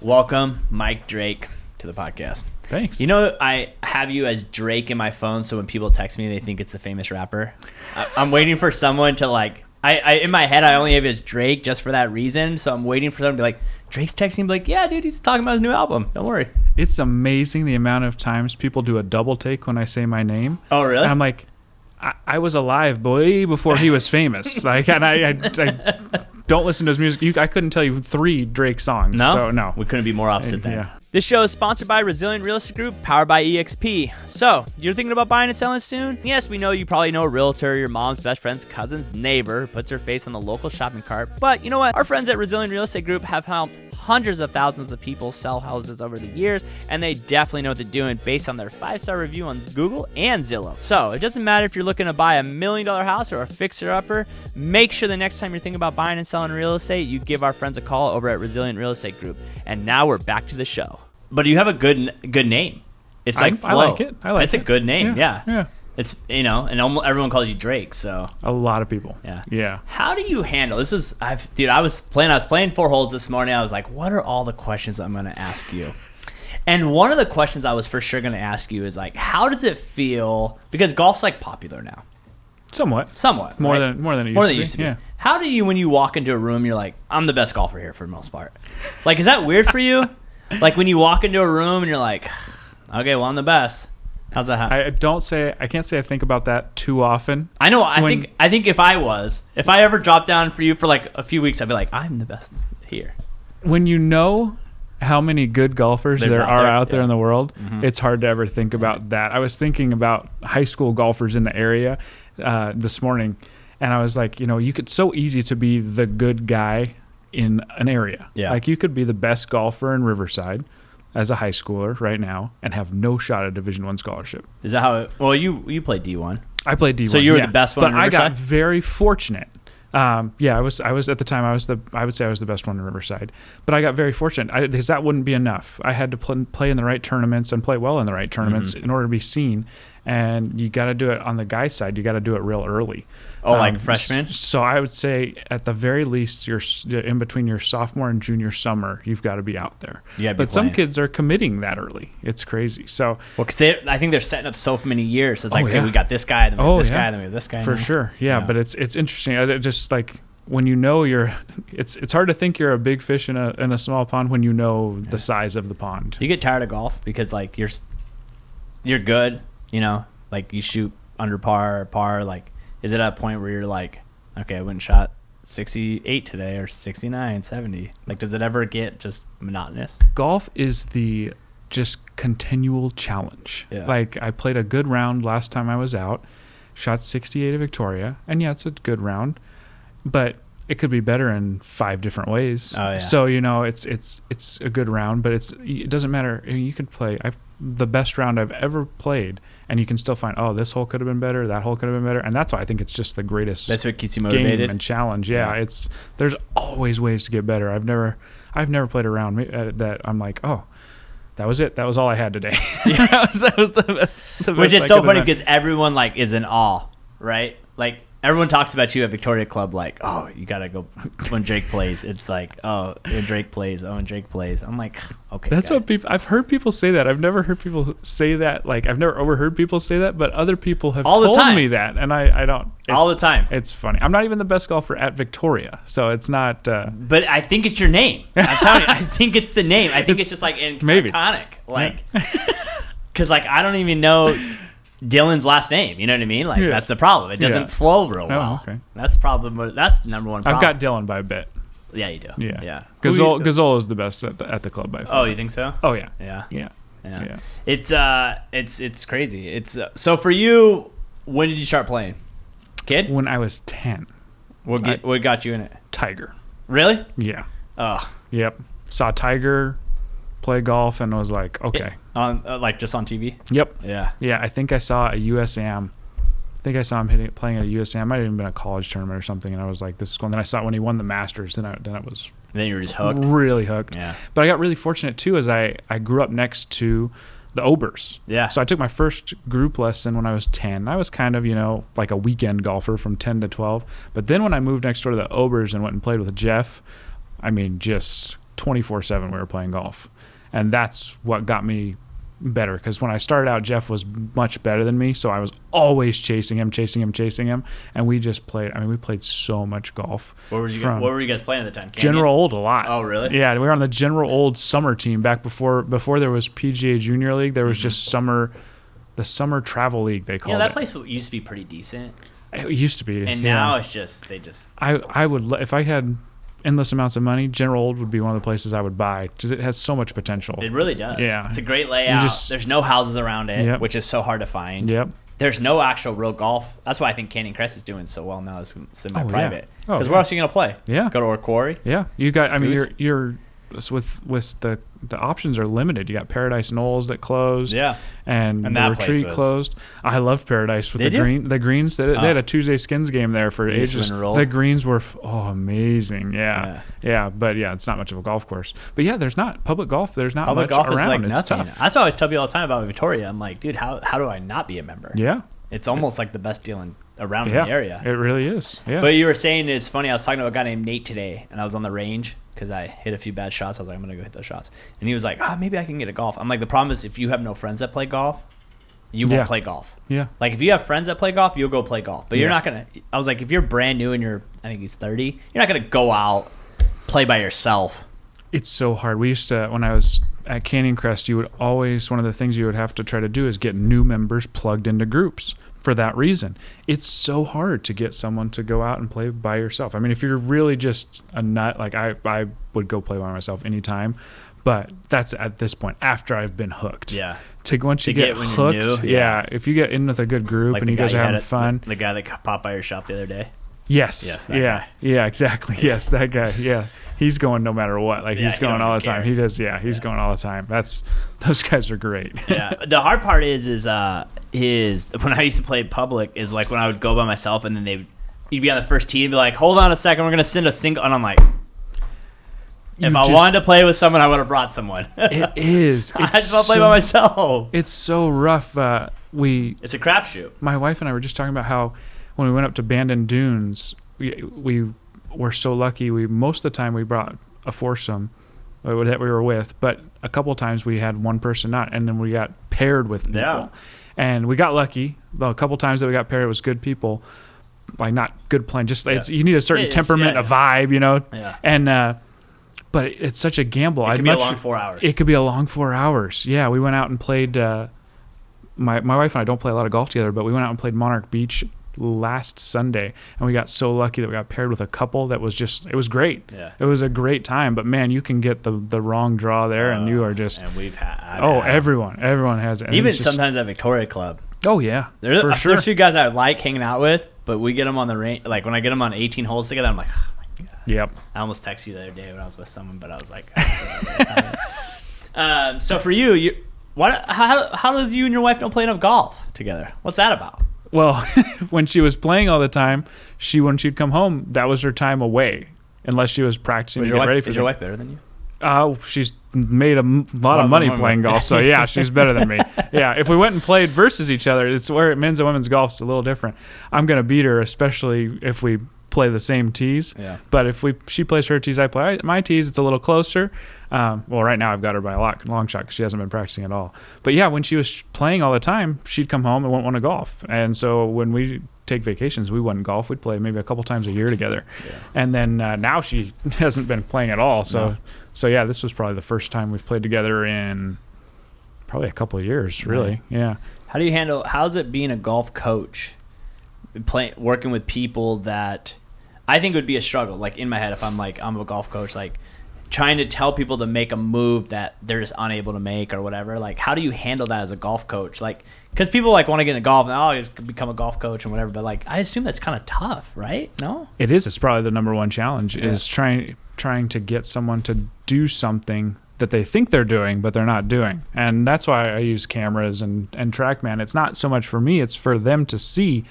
Welcome, Mike Drake, to the podcast. Thanks. You know, I have you as Drake in my phone, so when people text me, they think it's the famous rapper. I'm waiting for someone to like. I in my head, I only have you as Drake just for that reason. So I'm waiting for someone to be like, Drake's texting me, like, yeah, dude, he's talking about his new album. Don't worry. It's amazing the amount of times people do a double take when I say my name. Oh, really? And I'm like, I was alive, boy, before he was famous. Like, and I don't listen to his music. I couldn't tell you 3 Drake songs. No? So, no. We couldn't be more opposite then. Yeah. This show is sponsored by Resilient Real Estate Group, powered by EXP. So, you're thinking about buying and selling soon? Yes, we know you probably know a realtor, your mom's best friend's cousin's neighbor who puts her face on the local shopping cart. But you know what? Our friends at Resilient Real Estate Group have helped hundreds of thousands of people sell houses over the years, and they definitely know what they're doing based on their 5-star review on Google and Zillow. So, it doesn't matter if you're looking to buy a $1 million house or a fixer-upper, make sure the next time you're thinking about buying and selling real estate, you give our friends a call over at Resilient Real Estate Group. And now we're back to the show. But you have a good name. It's like Flo. I like it. It's a good name. Yeah. Yeah. It's, and almost everyone calls you Drake. So a lot of people. Yeah. How do you handle this? I was playing 4 holes this morning. I was like, what are all the questions I'm going to ask you? And one of the questions I was for sure going to ask you is like, how does it feel? Because golf's like popular now. Somewhat. More right? than it used to be. Yeah. How do you, when you walk into a room, you're like, I'm the best golfer here for the most part. Like, is that weird for you? Like when you walk into a room and you're like, okay, well, I'm the best. How's that happen? I can't say I think about that too often. I know. I think if I ever dropped down for you for like a few weeks, I'd be like, I'm the best here. When you know how many good golfers there are out there in the world, it's hard to ever think about that. I was thinking about high school golfers in the area this morning, and I was like, you could so easy to be the good guy in an area. Yeah. Like you could be the best golfer in Riverside as a high schooler right now and have no shot at Division I scholarship. Is that how well you played D1? I played D1. So you were the best one in Riverside? But I got very fortunate. I was at the time I would say I was the best one in Riverside. But I got very fortunate because that wouldn't be enough. I had to play in the right tournaments and play well in the right tournaments in order to be seen. And you got to do it on the guy's side. You got to do it real early. Oh, like freshman? So I would say at the very least, you're in between your sophomore and junior summer, you've got to be out there. Yeah, but some kids are committing that early. It's crazy. So because I think they're setting up so many years. So it's like, hey, we got this guy, then we have this guy, then we have this guy. For sure. Yeah, but it's interesting. I just like when you know it's hard to think you're a big fish in a small pond when you know the size of the pond. Do you get tired of golf because like you're good? Like you shoot under par, like, is it at a point where you're like, okay, I went and shot 68 today or 69, 70? Like, does it ever get just monotonous? Golf is the just continual challenge. Yeah. Like, I played a good round last time I was out, shot 68 at Victoria, and yeah, it's a good round, but it could be better in 5 different ways. Oh, yeah. So, it's a good round, but it doesn't matter. You could play the best round I've ever played, and you can still find, this hole could have been better, that hole could have been better, and that's why I think it's just the greatest. That's what keeps you motivated game and challenge. Yeah, there's always ways to get better. I've never played a round that I'm like, that was it. That was all I had today. Yeah. that was the best. Which is so funny because everyone like is in awe, right? Like everyone talks about you at Victoria Club like, you gotta go when Drake plays. It's like, when Drake plays. I'm like, okay. That's guys. what I've heard people say that. I've never heard people say that. Like I've never overheard people say that, but other people have told me that, and I don't. All the time. It's funny. I'm not even the best golfer at Victoria, so it's not. But I think it's your name. I'm telling you, I think it's the name. I think it's just like iconic, like, because like I don't even know Dylan's last name, you know what I mean? Like that's the problem. It doesn't flow real well. Okay. That's the problem. That's the number one problem. I've got Dylan by a bit. Yeah, you do. Yeah. Gazole is the best at the club by far. Oh, you think so? Oh yeah. Yeah. It's crazy. It's so for you. When did you start playing? Kid? When I was 10. What got you in it? Tiger. Really? Yeah. Oh. Yep. Saw Tiger play golf and was like, okay. Like just on TV? Yep. Yeah. Yeah, I think I saw a USAM. I think I saw him playing at a USAM. It might have even been a college tournament or something, and I was like, this is cool. And then I saw it when he won the Masters, then it was... Then you were just hooked? Really hooked. Yeah. But I got really fortunate, too, as I grew up next to the Obers. Yeah. So I took my first group lesson when I was 10. I was kind of, like a weekend golfer from 10 to 12. But then when I moved next door to the Obers and went and played with Jeff, I mean, just 24/7 we were playing golf. And that's what got me better, because when I started out, Jeff was much better than me, so I was always chasing him, and we just played. I mean, we played so much golf. What were you guys playing at the time? General Old a lot. Oh, really? Yeah, we were on the General Old summer team back before there was PGA Junior League. There was just the summer travel league, they called it. Yeah, that place used to be pretty decent. It used to be, and now it's just I would, if I had endless amounts of money, General Old would be one of the places I would buy, because it has so much potential. It really does. Yeah, it's a great layout. There's no houses around it, which is so hard to find. Yep. There's no actual real golf. That's why I think Canyon Crest is doing so well now. It's semi-private. Because where else are you gonna play? Yeah. Go to our quarry. Yeah. You got. I mean, you're with the options are limited. You got Paradise Knolls that closed. Yeah. And the Retreat closed. I love Paradise with the greens. They had a Tuesday Skins game there for ages. The greens were amazing. Yeah. But it's not much of a golf course. But yeah, there's not public golf. There's not public much golf around. Is like it's nothing. tough. That's what I always tell people all the time about Victoria. I'm like, dude, how do I not be a member? Yeah. It's almost like the best deal around in the area. It really is. Yeah. But you were saying, it's funny, I was talking to a guy named Nate today, and I was on the range because I hit a few bad shots. I was like, I'm going to go hit those shots. And he was like, maybe I can get a golf. I'm like, the problem is if you have no friends that play golf, you won't play golf. Yeah. Like if you have friends that play golf, you'll go play golf. But you're not going to, I was like, if you're brand new and I think he's 30, you're not going to go out, play by yourself. It's so hard. We used to, when I was at Canyon Crest, you would always, one of the things you would have to try to do is get new members plugged into groups. For that reason, it's so hard to get someone to go out and play by yourself. I mean, if you're really just a nut, like I would go play by myself anytime, but that's at this point after I've been hooked. Yeah. Once you get hooked, if you get in with a good group like and you guys are having fun. The guy that popped by your shop the other day. Yes. That guy. Yeah, exactly. Yes, that guy. Yeah. He's going no matter what. Like he's going all the time. He does. Yeah, he's going all the time. Those guys are great. Yeah. The hard part is when I used to play public is like when I would go by myself and then you'd be on the first tee and be like, hold on a second, we're gonna send a single, and I'm like, if I wanted to play with someone, I would have brought someone. It is. I just want to play by myself. It's so rough. It's a crapshoot. My wife and I were just talking about how when we went up to Bandon Dunes, we were so lucky. Most of the time we brought a foursome that we were with, but a couple of times we had one person not, and then we got paired with people. Yeah. And we got lucky. A couple of times that we got paired with good people, like not good playing. Just you need a certain temperament, a vibe, you know. Yeah. And but it's such a gamble. It could be a long 4 hours. It could be a long 4 hours. Yeah, we went out and played. My wife and I don't play a lot of golf together, but we went out and played Monarch Beach last Sunday, and we got so lucky that we got paired with a couple that was it was great. Yeah. It was a great time, but man, you can get the wrong draw there, and you are just. And we've had. Everyone has it. Even sometimes at Victoria Club. Oh yeah, for sure. There's a few guys I like hanging out with, but we get them on the range. Like when I get them on 18 holes together, I'm like, oh my god. Yep. I almost texted you the other day when I was with someone, but I was like. So for you, how did you and your wife don't play enough golf together? What's that about? Well, when she was playing all the time, when she'd come home, that was her time away, unless she was practicing to get ready for. Is your wife better than you? She's made a lot of money playing golf, so yeah, she's better than me. Yeah, if we went and played versus each other, it's where men's and women's golf's a little different. I'm gonna beat her, especially if we play the same tees. Yeah. But if she plays her tees, I play my tees. It's a little closer. Well, right now I've got her by a long shot because she hasn't been practicing at all. But yeah, when she was playing all the time, she'd come home and wouldn't want to golf. And so when we take vacations, we wouldn't golf. We'd play maybe a couple times a year together. Yeah. And then now she hasn't been playing at all. So yeah, this was probably the first time we've played together in probably a couple of years, really. Yeah. How's it being a golf coach, working with people that I think would be a struggle? Like in my head, if I'm a golf coach, like trying to tell people to make a move that they're just unable to make or whatever. Like, how do you handle that as a golf coach? Like, because people want to get into golf and I just become a golf coach and whatever. But like, I assume that's kind of tough, right? No, it is. It's probably the number one challenge is trying to get someone to do something that they think they're doing, but they're not doing. And that's why I use cameras and TrackMan. It's not so much for me; it's for them to see.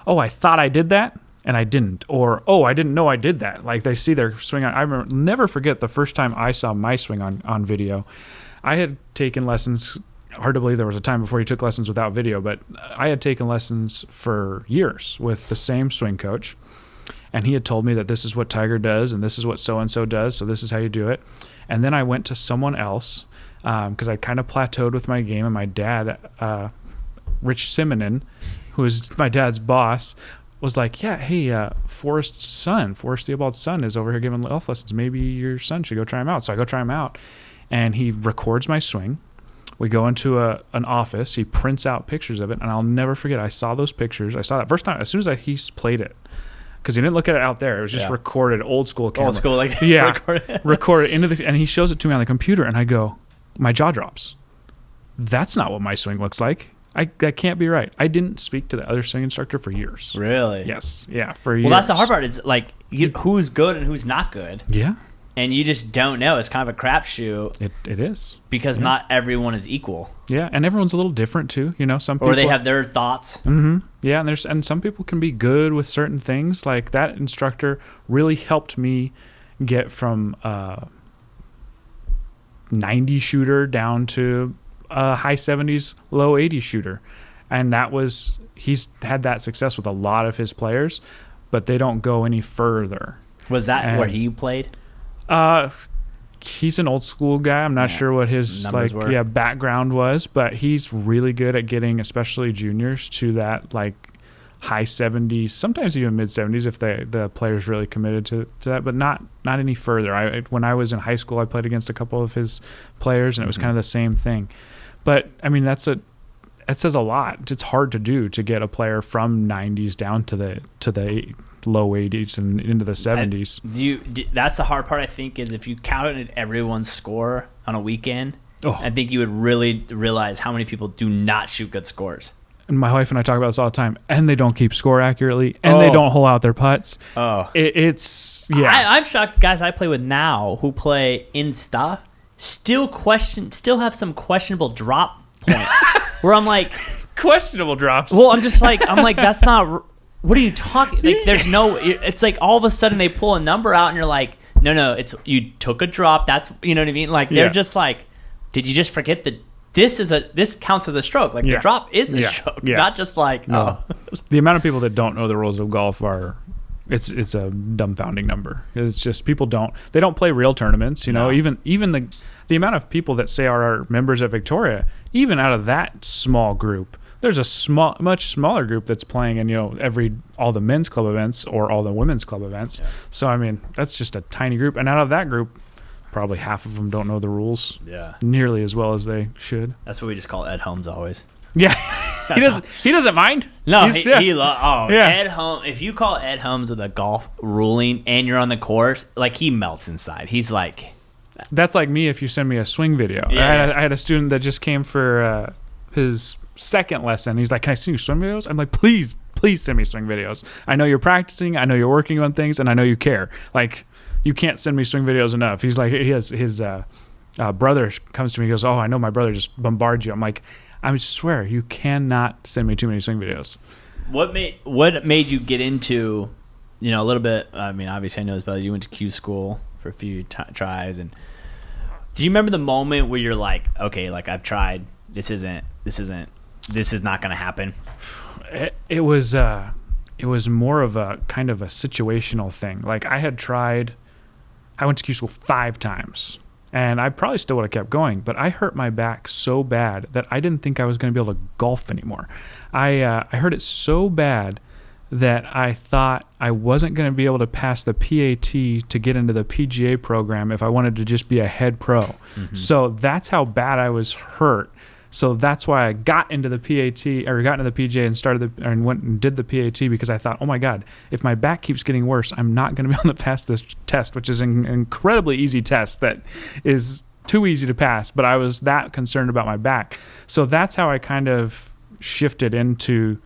Oh, I thought I did that. And I didn't, or I didn't know I did that. Like they see their swing on. I never forget the first time I saw my swing on video. I had taken lessons. Hard to believe there was a time before you took lessons without video, but I had taken lessons for years with the same swing coach. And he had told me that this is what Tiger does and this is what so-and-so does, so this is how you do it. And then I went to someone else because I kind of plateaued with my game, and my dad, Rich Simonin, who is my dad's boss, was like, yeah, hey, Forrest Theobald's son is over here giving golf lessons. Maybe your son should go try him out. So I go try him out, and he records my swing. We go into an office. He prints out pictures of it, and I'll never forget. I saw those pictures. I saw that first time as soon as he played it, because he didn't look at it out there. It was just recorded, old school camera. Old school, like recorded into the, and he shows it to me on the computer, and I go, my jaw drops. That's not what my swing looks like. That can't be right. I didn't speak to the other swing instructor for years. Really? Yes. Yeah, for years. Well, that's the hard part. It's like who's good and who's not good. Yeah. And you just don't know. It's kind of a crapshoot. It is. Because not everyone is equal. Yeah, and everyone's a little different too. You know, some people... Or they have their thoughts. Mm-hmm. Yeah, and some people can be good with certain things. Like that instructor really helped me get from 90 shooter down to high 70s, low 80s shooter. And he's had that success with a lot of his players, but they don't go any further. Was that where he played? He's an old school guy. I'm not sure what his background was, but he's really good at getting especially juniors to that like high 70s, sometimes even mid 70s if the player's really committed to that, but not any further. When I was in high school, I played against a couple of his players, and it was kind of the same thing. But I mean, that says a lot. It's hard to do, to get a player from 90s down to the low 80s and into the 70s. That's the hard part, I think, is if you counted everyone's score on a weekend, I think you would really realize how many people do not shoot good scores. And my wife and I talk about this all the time, and they don't keep score accurately, and they don't hole out their putts. It's I'm shocked. The guys I play with now who play in stuff still have some questionable drop point where I'm like, questionable drops. Well, I'm like, that's not. What are you talking? Like, there's no. It's like all of a sudden they pull a number out, and you're like, no, it's you took a drop. That's, you know what I mean? Like they're just like, did you just forget that this counts as a stroke? Like the drop is a stroke, not just like The amount of people that don't know the rules of golf it's a dumbfounding number. It's just people don't play real tournaments. You know, even the amount of people that say are our members at Victoria, even out of that small group, there's a much smaller group that's playing in, all the men's club events or all the women's club events. Yeah. So I mean, that's just a tiny group, and out of that group, probably half of them don't know the rules nearly as well as they should. That's what we just call Ed Holmes always. Yeah, he doesn't mind. No, Ed Holmes. If you call Ed Holmes with a golf ruling and you're on the course, like he melts inside. He's like, that's like me if you send me a swing video. Yeah. I had a student that just came for his second lesson. He's like, can I send you swing videos? I'm like, please send me swing videos. I know you're practicing, I know you're working on things, and I know you care. Like, you can't send me swing videos enough. He's like, he has his brother comes to me and goes, I know my brother just bombards you. I'm like, I swear you cannot send me too many swing videos. What made you get into, a little bit? I mean, obviously I know this, but you went to Q school for a few tries, and do you remember the moment where you're like, okay, like I've tried, this is not going to happen? It was more of a kind of a situational thing. Like I went to Q school 5 times. And I probably still would have kept going, but I hurt my back so bad that I didn't think I was going to be able to golf anymore. I hurt it so bad that I thought I wasn't going to be able to pass the PAT to get into the PGA program if I wanted to just be a head pro. Mm-hmm. So that's how bad I was hurt. So that's why I got into the PAT, or got into the PGA and went and did the PAT, because I thought, oh my God, if my back keeps getting worse, I'm not going to be able to pass this test, which is an incredibly easy test that is too easy to pass. But I was that concerned about my back. So that's how I kind of shifted into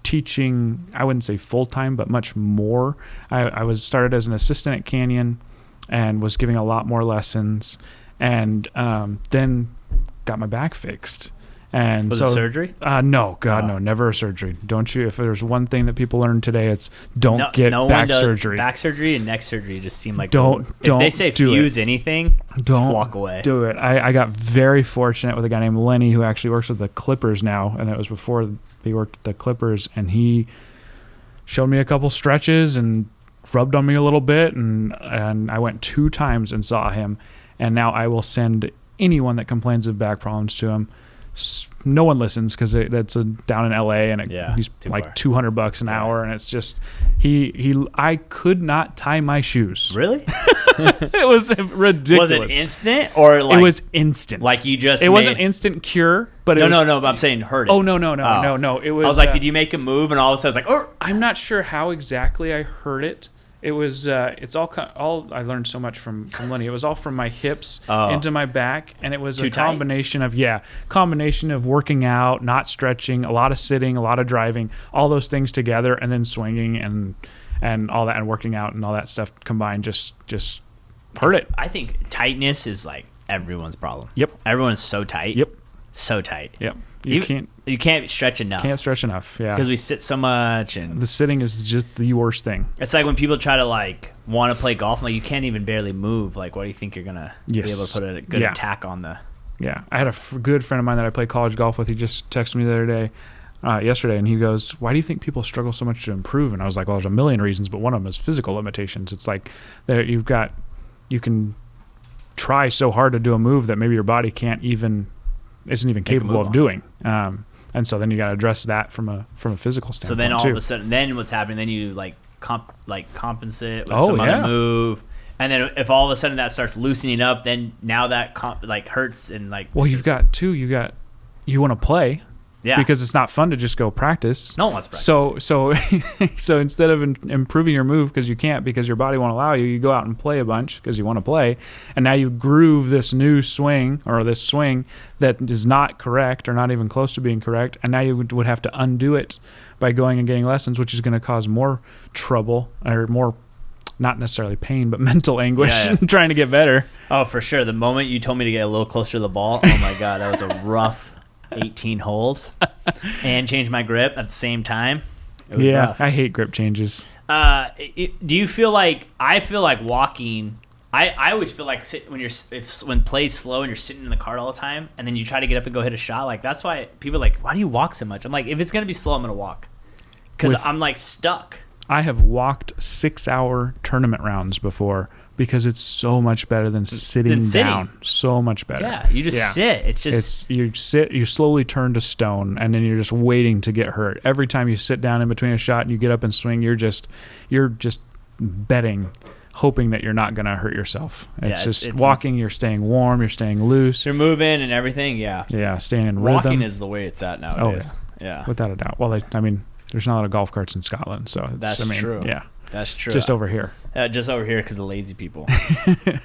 teaching. I wouldn't say full time, but much more. I was started as an assistant at Canyon and was giving a lot more lessons, and then got my back fixed. And was it surgery? No, God, no, never a surgery. Don't you? If there's one thing that people learn today, it's don't get back surgery. Back surgery and neck surgery just seem like don't. If they say fuse anything, don't walk away. Do it. I got very fortunate with a guy named Lenny who actually works with the Clippers now, and it was before he worked at the Clippers, and he showed me a couple stretches and rubbed on me a little bit, and I went 2 times and saw him, and now I will send anyone that complains of back problems to him. No one listens because that's down in LA, and he's like $200 an hour, and it's just I could not tie my shoes. Really? It was ridiculous. Was it instant or like? It was instant. Like you just. It wasn't instant cure, but it was. No. But I'm saying hurt it. Oh no. It was. I was like, did you make a move? And all of a sudden, I was like, oh. I'm not sure how exactly I heard it. It was. It's all. I learned so much from Lenny. It was all from my hips into my back, and it was a combination of working out, not stretching, a lot of sitting, a lot of driving, all those things together, and then swinging and all that, and working out and all that stuff combined just hurt it. I think tightness is like everyone's problem. Yep. Everyone's so tight. Yep. So tight. Yep. You can't stretch enough. Can't stretch enough. Yeah. Because we sit so much, and the sitting is just the worst thing. It's like when people try to like want to play golf, I'm like, you can't even barely move. Like, what do you think you're gonna be able to put a good attack on the? Yeah, I had a good friend of mine that I play college golf with. He just texted me the other day, yesterday, and he goes, "Why do you think people struggle so much to improve?" And I was like, "Well, there's a million reasons, but one of them is physical limitations. It's like that you can try so hard to do a move that maybe your body isn't even capable of doing." And so then you got to address that from a physical standpoint. So then all of a sudden, then what's happening? Then you like compensate with some other move, and then if all of a sudden that starts loosening up, then now that hurts and like. Well, you want to play. Yeah. Because it's not fun to just go practice. No one wants to practice. So instead of improving your move because you can't, because your body won't allow you, you go out and play a bunch because you want to play, and now you groove this new swing or this swing that is not correct or not even close to being correct, and now you would have to undo it by going and getting lessons, which is going to cause more trouble or more, not necessarily pain, but mental anguish trying to get better. Oh, for sure. The moment you told me to get a little closer to the ball, oh my God, that was a rough 18 holes and change my grip at the same time. It was rough. I hate grip changes. Do you feel like I feel like walking? I always feel like when play's slow and you're sitting in the cart all the time, and then you try to get up and go hit a shot. Like that's why people are like, why do you walk so much? I'm like, if it's gonna be slow, I'm gonna walk because I'm like stuck. I have walked 6-hour tournament rounds before. Because it's so much better than sitting down. So much better. Yeah, you just sit. You sit, you slowly turn to stone, and then you're just waiting to get hurt. Every time you sit down in between a shot and you get up and swing, you're just betting, hoping that you're not going to hurt yourself. It's walking, you're staying warm, you're staying loose. You're moving and everything, yeah. Yeah, staying in rhythm. Walking is the way it's at nowadays. Oh, yeah. Without a doubt. Well, there's not a lot of golf carts in Scotland, so that's true. Yeah. That's true. Just over here. Just over here because of lazy people.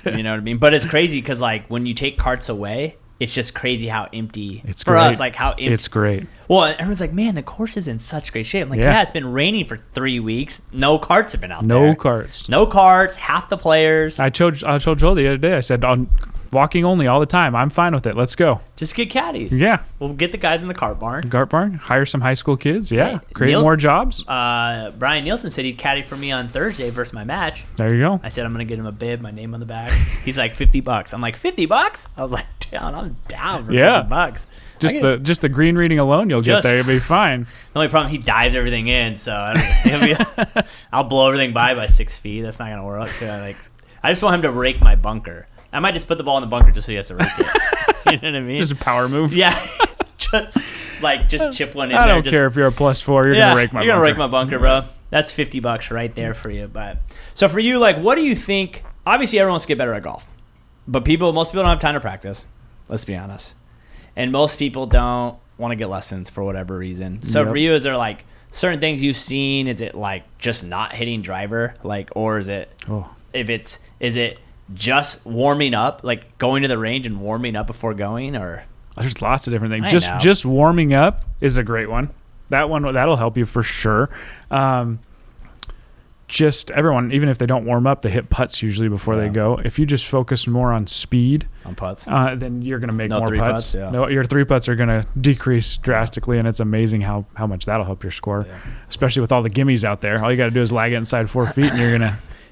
You know what I mean? But it's crazy because like when you take carts away, it's just crazy how empty. It's for great. Us. Like how empty. It's great. Well, everyone's like, man, the course is in such great shape. I'm like, yeah, it's been raining for 3 weeks. No carts have been out there. No carts. No carts. Half the players. I told Joel the other day. I said on walking only all the time. I'm fine with it. Let's go. Just get caddies. Yeah. We'll get the guys in the cart barn. Hire some high school kids. Yeah. Create more jobs. Brian Nielsen said he'd caddy for me on Thursday versus my match. There you go. I said I'm going to get him a bib, my name on the back. He's like $50. I'm like, $50? I was like, I'm down for $50. Just the green reading alone, you'll get there. You'll be fine. The only problem, he dives everything in, so I'll blow everything by 6 feet. That's not going to work. I just want him to rake my bunker. I might just put the ball in the bunker just so he has to rake it. You know what I mean? Just a power move. Yeah. just chip one in I there. don't care if you're a +4. You're going to rake my bunker. You're going to rake my bunker, bro. That's $50 right there for you. But so for you, like, what do you think? Obviously, everyone wants to get better at golf. But most people don't have time to practice. Let's be honest. And most people don't want to get lessons for whatever reason. So for you, is there like certain things you've seen? Is it like just not hitting driver? Like, or is it is it just warming up, like going to the range and warming up before going, or there's lots of different things. Just warming up is a great one. That'll help you for sure. Just everyone, even if they don't warm up, they hit putts usually before they go. If you just focus more on speed on putts, then you're going to make more putts. No, your 3 putts are going to decrease drastically, and it's amazing how much that'll help your score, especially with all the gimmies out there. All you got to do is lag it inside 4 feet, and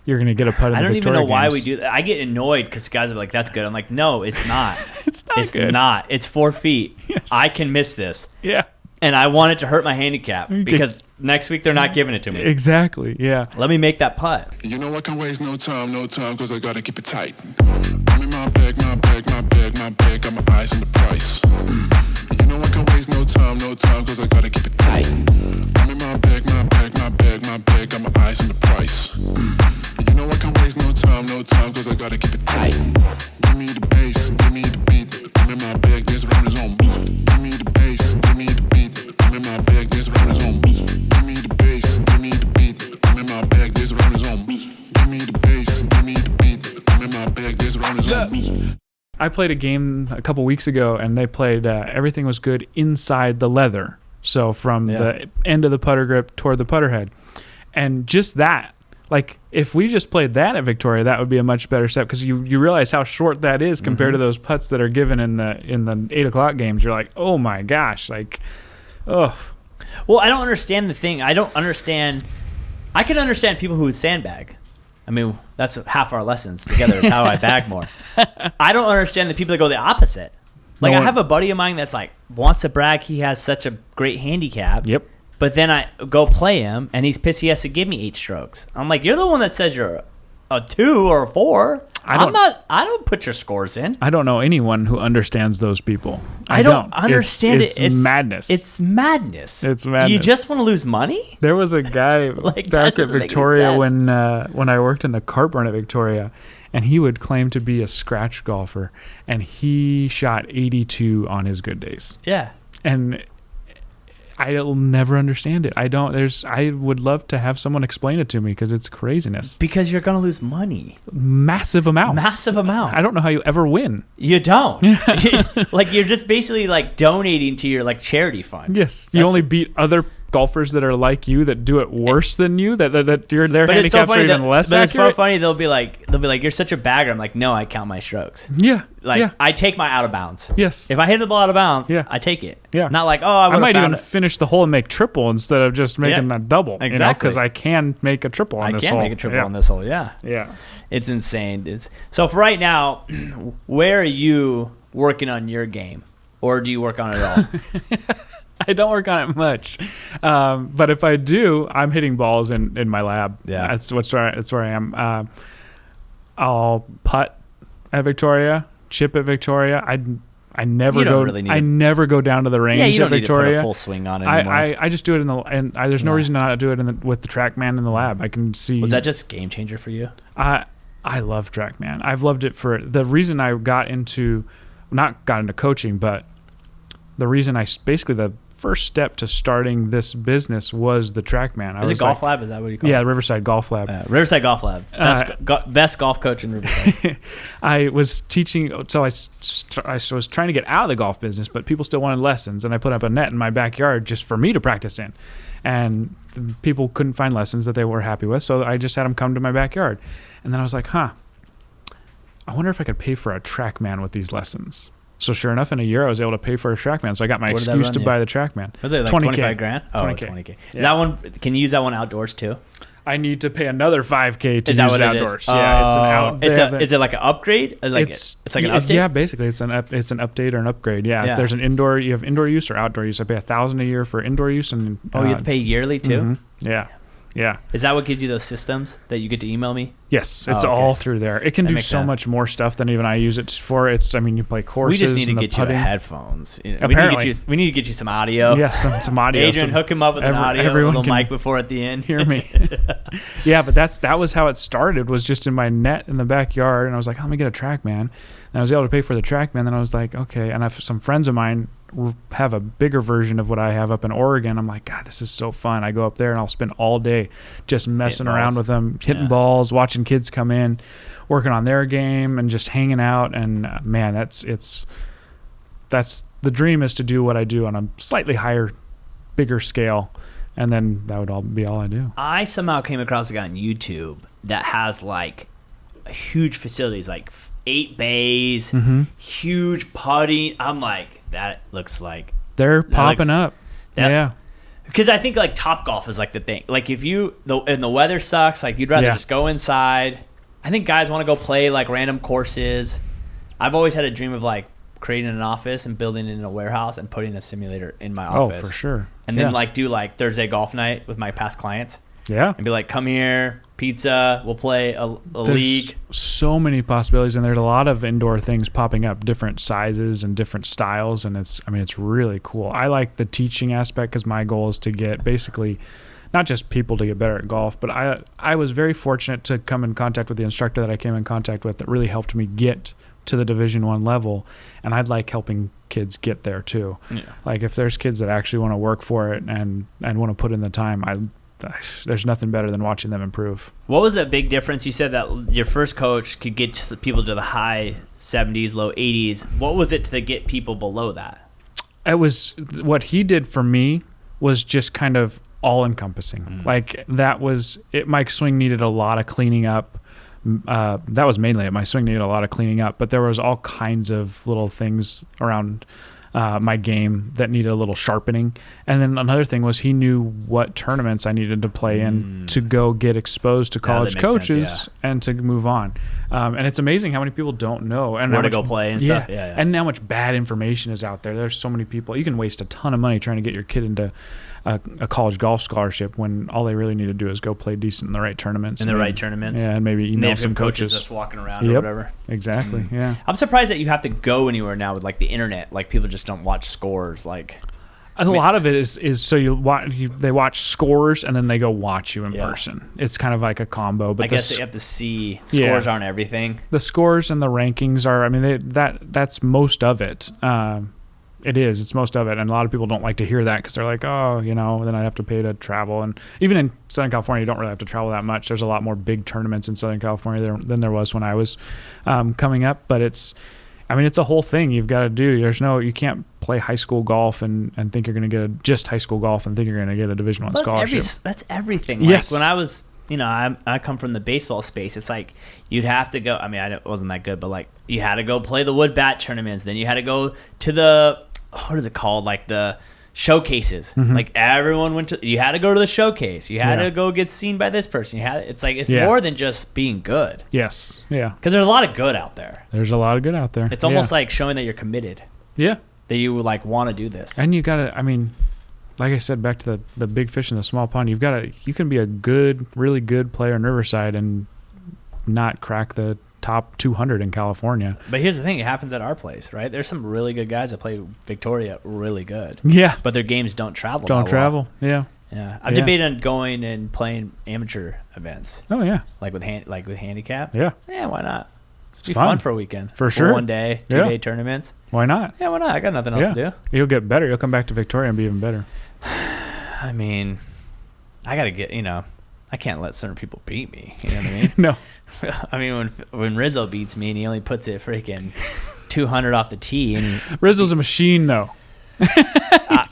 you're gonna get a putt in the Victoria I don't even know games. why we do that. I get annoyed because guys are like, "That's good." I'm like, "No, it's not. It's good. Not. It's 4 feet. Yes. I can miss this." Yeah. And I want it to hurt my handicap because Next week, they're not giving it to me. Exactly, yeah. Let me make that putt. You know I can't waste no time, cause I gotta keep it tight. I'm in my bag, got my eyes on the price. You know I can't waste no time, cause I gotta keep it tight. I'm in my bag, got my eyes on the price. You know I can't waste no time, cause I gotta keep it tight. Give me the bass, give me the beat. I'm in my bag, this round is on me. Give me the bass, give me the beat. I'm in my bag, this round is on me. Give me the bass, give me the beat. I'm in my bag, this round is on me. Give me the bass, give me the beat. I'm in my bag, this round is on me. I played a game a couple weeks ago, and they played everything was good inside the leather. So from the end of the putter grip toward the putter head. And just that, like if we just played that at Victoria, that would be a much better set, because you realize how short that is compared to those putts that are given in the 8 o'clock games. You're like, oh my gosh, like, ugh. Well, I don't understand the thing. I can understand people who would sandbag. I mean, that's half our lessons together is how I bag more. I don't understand the people that go the opposite. Like, I have a buddy of mine that's like, wants to brag he has such a great handicap. Yep. But then I go play him, and he's pissed he has to give me 8 strokes. I'm like, you're the one that says you're a 2 or a 4. I don't put your scores in. I don't know anyone who understands those people. I don't understand it. It's madness. It's madness. It's madness. You just want to lose money? There was a guy Like, back at Victoria when I worked in the cart barn at Victoria, and he would claim to be a scratch golfer, and he shot 82 on his good days. Yeah. And I'll never understand it. I would love to have someone explain it to me, because it's craziness. Because you're going to lose money. Massive amounts. I don't know how you ever win. You don't. Like, you're just basically like donating to your like charity fund. Yes. You only beat other golfers that are like you, that do it worse than you, that their handicaps are even less accurate. But it's so funny. They'll be like, you're such a bagger. I'm like, no, I count my strokes. Yeah. I take my out of bounds. Yes. If I hit the ball out of bounds, I take it. Yeah. Not like, I might even finish the hole and make triple instead of just making that double. Exactly. Because I can make a triple on this hole. I can make a triple on this hole. Yeah. Yeah. It's insane. So for right now, where are you working on your game, or do you work on it all? I don't work on it much, but if I do, I'm hitting balls in my lab. Yeah, that's where I am. I'll putt at Victoria, chip at Victoria. I never go down to the range. Yeah, you don't at Victoria. Need to put a full swing on it anymore. I just do it there's no reason to not do it with the TrackMan in the lab. I can see. Was that just game changer for you? I love TrackMan. I've loved it for the reason I got into coaching, but the reason the first step to starting this business was the TrackMan. Is it Golf Lab? Is that what you call it? Yeah, Riverside Golf Lab. Riverside Golf Lab. Best golf coach in Riverside. I was teaching, so I was trying to get out of the golf business, but people still wanted lessons, and I put up a net in my backyard just for me to practice in. And people couldn't find lessons that they were happy with, so I just had them come to my backyard. And then I was like, I wonder if I could pay for a TrackMan with these lessons. So sure enough, in a year, I was able to pay for a TrackMan. So I got my excuse to buy the TrackMan. Was it like 25 grand? Oh, 20K. Yeah. That one, can you use that one outdoors too? I need to pay another $5K to use it outdoors. Yeah, is it like an upgrade? It's like an update. Yeah, basically, it's an update or an upgrade. Yeah, if there's an indoor, you have indoor use or outdoor use. I pay $1,000 a year for indoor use, and you have to pay yearly too. Mm-hmm. Yeah. Yeah. Is that what gives you those systems that you get to email me? Yes, it's all through there. It can do so much more stuff than even I use it for. You play courses. We just need to get you headphones. Apparently. We need to get you some audio. Yeah, some audio. Adrian, hook him up with an audio, a little mic before at the end. Hear me. Yeah, but that was how it started, was just in my net in the backyard. And I was like, let me get a TrackMan. And I was able to pay for the TrackMan. Then I was like, okay. And some friends of mine have a bigger version of what I have up in Oregon. I'm like, God, this is so fun. I go up there and I'll spend all day just messing around with them, hitting balls, watching kids come in, working on their game, and just hanging out. And man, that's the dream, is to do what I do on a slightly higher, bigger scale. And then that would be all I do. I somehow came across a guy on YouTube that has like a huge facilities, like 8 bays, huge putting. I'm like, that looks like they're popping up. Yeah. Because I think like Topgolf is like the thing. Like if the weather sucks, like you'd rather just go inside. I think guys want to go play like random courses. I've always had a dream of like creating an office and building it in a warehouse and putting a simulator in my office. Oh, for sure. and then like do like Thursday golf night with my past clients. Yeah. And be like, come here, pizza, we'll play a league. So many possibilities, and there's a lot of indoor things popping up, different sizes and different styles, and it's really cool. I like the teaching aspect because my goal is to get basically not just people to get better at golf, but I was very fortunate to come in contact with the instructor that I came in contact with that really helped me get to the Division I level, and I'd like helping kids get there too. Yeah. Like if there's kids that actually want to work for it and want to put in the time, there's nothing better than watching them improve. What was that big difference? You said that your first coach could get to people to the high 70s, low 80s. What was it to get people below that? It was what he did for me was just kind of all encompassing. Like that was it. My swing needed a lot of cleaning up. That was mainly it. My swing needed a lot of cleaning up, but there was all kinds of little things around my game that needed a little sharpening. And then another thing was he knew what tournaments I needed to play in to go get exposed to college coaches and to move on. And it's amazing how many people don't know and where to go play and stuff. Yeah. And how much bad information is out there. There's so many people. You can waste a ton of money trying to get your kid into a college golf scholarship when all they really need to do is go play decent in the right tournaments. Right tournaments. Yeah, and maybe email some coaches just walking around or whatever. Exactly, yeah. I'm surprised that you have to go anywhere now with like the internet. Like people just don't watch scores. Like a lot of it is so they watch scores and then they go watch you in person. It's kind of like a combo. But I guess they have to see scores aren't everything. The scores and the rankings are. I mean, that's most of it. It is. It's most of it. And a lot of people don't like to hear that because they're like, oh, then I'd have to pay to travel. And even in Southern California, you don't really have to travel that much. There's a lot more big tournaments in Southern California than there was when I was coming up. But it's a whole thing you've got to do. You can't play high school golf and think you're going to get just high school golf and think you're going to get a Division I scholarship. That's everything. Yes. Like when I was, I come from the baseball space. It's like you'd have to go. I mean, I wasn't that good, but like you had to go play the wood bat tournaments. Then you had to go to the what is it called? Like the showcases. Mm-hmm. Like everyone you had to go to the showcase. You had to go get seen by this person. It's more than just being good. Yes. Yeah. Because there's a lot of good out there. There's a lot of good out there. It's almost like showing that you're committed. Yeah. That you would like want to do this. And you gotta, like I said, back to the big fish in the small pond, you can be a really good player in Riverside and not crack the top 200 in California. But here's the thing, it happens at our place, right? There's some really good guys that play Victoria really good. Yeah. But their games don't travel. Yeah. Yeah. I've debated on going and playing amateur events. Oh yeah. Like with handicap. Yeah. Yeah, why not? It's fun for a weekend. For sure. 1 day, 2 day tournaments. Why not? Yeah, why not? I got nothing else to do. You'll get better. You'll come back to Victoria and be even better. I mean, I got to get, I can't let certain people beat me. You know what I mean? No. I mean, when Rizzo beats me and he only puts it freaking 200 off the tee. And Rizzo's a machine, though. He's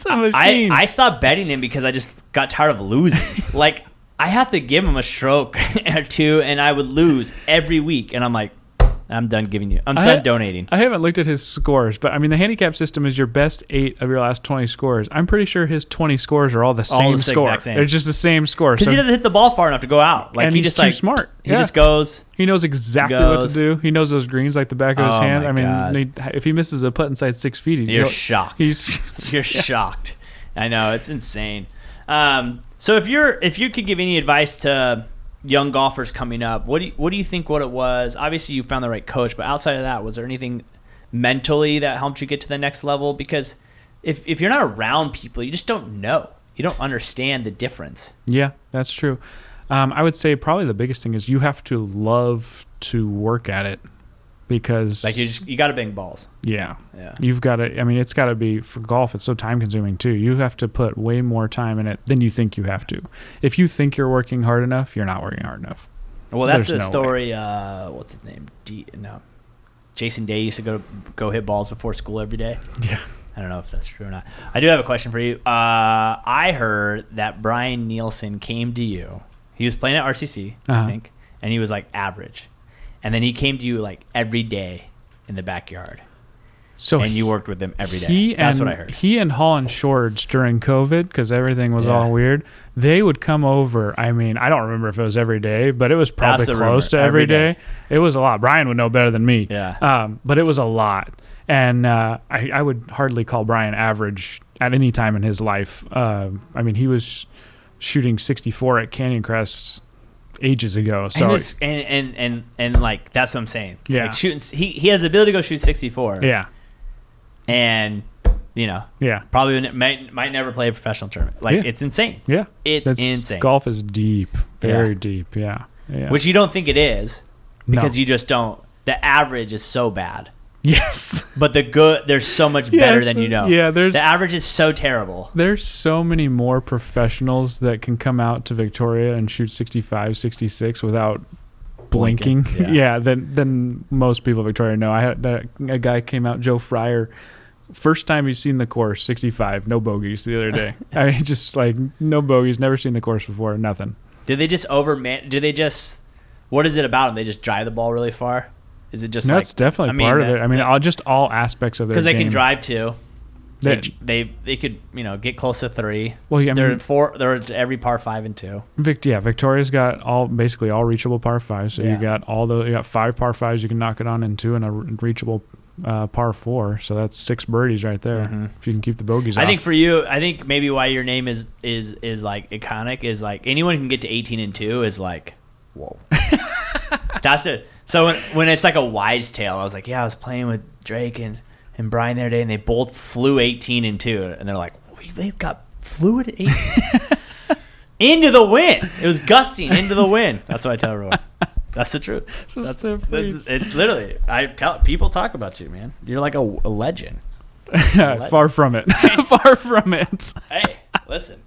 a machine. I stopped betting him because I just got tired of losing. Like, I have to give him a stroke or two, and I would lose every week. And I'm like, I'm done donating. I haven't looked at his scores, but the handicap system is your best 8 of your last 20 scores. I'm pretty sure his 20 scores are all the same score. They're just the same score. Because he doesn't hit the ball far enough to go out. Like, and he's too smart. He just goes. He knows exactly what to do. He knows those greens like the back of his hand. If he misses a putt inside 6 feet, you're shocked. You're shocked. I know, it's insane. So if you could give any advice to young golfers coming up, what do you think what it was? Obviously you found the right coach, but outside of that, was there anything mentally that helped you get to the next level? Because if you're not around people, you just don't know. You don't understand the difference. Yeah, that's true. I would say probably the biggest thing is you have to love to work at it, because like you got to bang balls. Yeah. You've got to. It's got to be, for golf. It's so time consuming too. You have to put way more time in it than you think you have to. If you think you're working hard enough, you're not working hard enough. Well, that's the story. What's his name? Jason Day used to go hit balls before school every day. Yeah. I don't know if that's true or not. I do have a question for you. I heard that Brian Nielsen came to you. He was playing at RCC, I think, and he was like average. And then he came to you like every day in the backyard. And you worked with him every day. That's what I heard. He and Holland Shorts during COVID, because everything was all weird, they would come over. I don't remember if it was every day, but it was probably close to every day. It was a lot. Brian would know better than me. Yeah. But it was a lot. And I would hardly call Brian average at any time in his life. I mean, he was shooting 64 at Canyon Crest ages ago. So and like that's what I'm saying. Yeah, like shooting. He has the ability to go shoot 64. Yeah, and probably might never play a professional tournament. Like it's insane. Yeah, it's insane. Golf is deep, very deep. Yeah, which you don't think it is because you just don't. The average is so bad. Yes, but there's so much better than you know. Yeah, the average is so terrible. There's so many more professionals that can come out to Victoria and shoot 65, 66 without blinking. Than most people in Victoria know. I had a guy came out, Joe Fryer, first time he's seen the course, 65, no bogeys the other day. I mean, just like no bogeys, never seen the course before, nothing. Did they just what is it about them? They just drive the ball really far? Is it just that's definitely part of it. I mean, all aspects of it. Because they can drive too. They could get close to 3. Well, yeah, they're 4. They're at every par 5 and 2. Victoria's got basically all reachable par 5s. So you got 5 par 5s you can knock it on in 2 and a reachable par 4. So that's 6 birdies right there. Mm-hmm. If you can keep the bogeys off. I think for you, maybe why your name is like iconic is like anyone who can get to 18 and 2 is like, whoa. That's it. So when it's like a wives' tale, I was like, I was playing with Drake and Brian the other day, and they both flew 18 and 2, and they're like, they've got fluid 18 into the wind. It was gusting into the wind. That's what I tell everyone. That's the truth. That's it. Literally, people talk about you, man. You're like a legend. Far from it. Far from it. Hey, listen.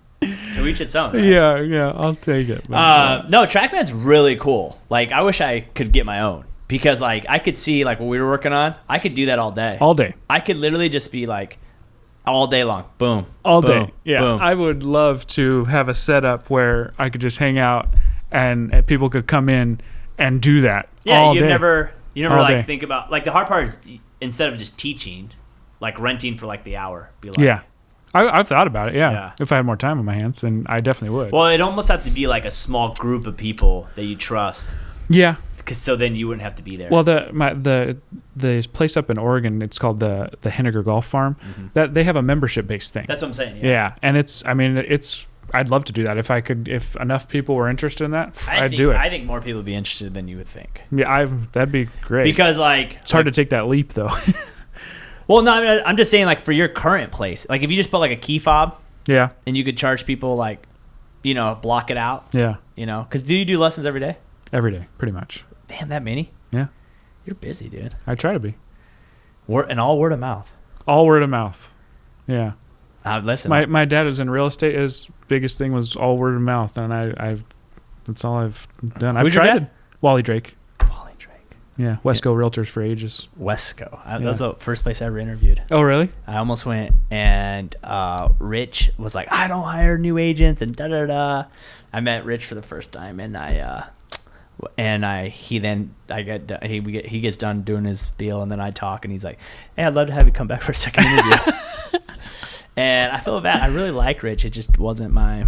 To each its own. Right? Yeah, I'll take it. No, TrackMan's really cool. Like, I wish I could get my own because, like, I could see like what we were working on. I could do that all day. All day. I could literally just be like, all day long. Boom. All boom, day. Yeah. Boom. I would love to have a setup where I could just hang out and people could come in and do that. All day. You never all like day. think about like the hard part is instead of just teaching, like renting for like the hour. Be like, I've thought about it, yeah. If I had more time on my hands, then I definitely would. Well, it almost have to be like a small group of people that you trust. Yeah. Because so then you wouldn't have to be there. Well, the place up in Oregon, it's called the Henniger Golf Farm. Mm-hmm. That they have a membership-based thing. That's what I'm saying. Yeah, and I'd love to do that if enough people were interested in that. I'd do it. I think more people would be interested than you would think. Yeah, that'd be great. Because it's hard to take that leap though. Well, no, I'm just saying, like, for your current place, like, if you just put, like, a key fob, and you could charge people, like, block it out, because do you do lessons every day? Every day, pretty much. Damn, that many? Yeah. You're busy, dude. I try to be. And all word of mouth. All word of mouth. Yeah. Listen. My dad is in real estate. His biggest thing was all word of mouth, and that's all I've done. Who's your dad? Wally Drake. Yeah, Wesco Realtors for ages. Wesco. That was the first place I ever interviewed. Oh, really? I almost went, and Rich was like, I don't hire new agents, and da-da-da. I met Rich for the first time, and he gets done doing his spiel, and then I talk, and he's like, hey, I'd love to have you come back for a second interview. And I feel bad. I really like Rich. It just wasn't my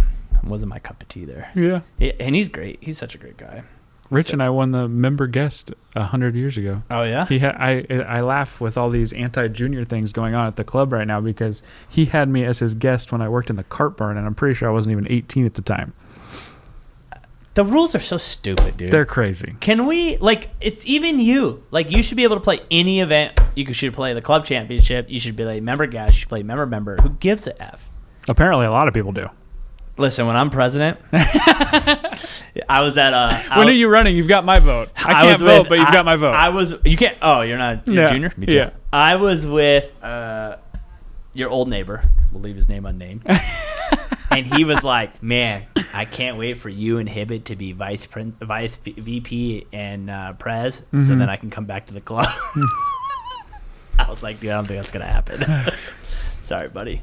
cup of tea there. Yeah. And he's great. He's such a great guy. Rich and I won the member guest 100 years ago. Oh yeah. I laugh with all these anti-junior things going on at the club right now because he had me as his guest when I worked in the cart barn, and I'm pretty sure I wasn't even 18 at the time. The rules are so stupid, dude. They're crazy. Can we it's even you. Like, you should be able to play any event. You should play the club championship. You should play member guest. You should play member. Who gives a F? Apparently, a lot of people do. Listen, when I'm president, I was at when are you running? You've got my vote. I can't vote, but you've got my vote. You can't. Oh, you're not. You're junior? Me too. Yeah. I was with your old neighbor. We'll leave his name unnamed. And he was like, man, I can't wait for you and Hibbett to be vice VP and Prez, so then I can come back to the club. I was like, dude, I don't think that's going to happen. Sorry, buddy.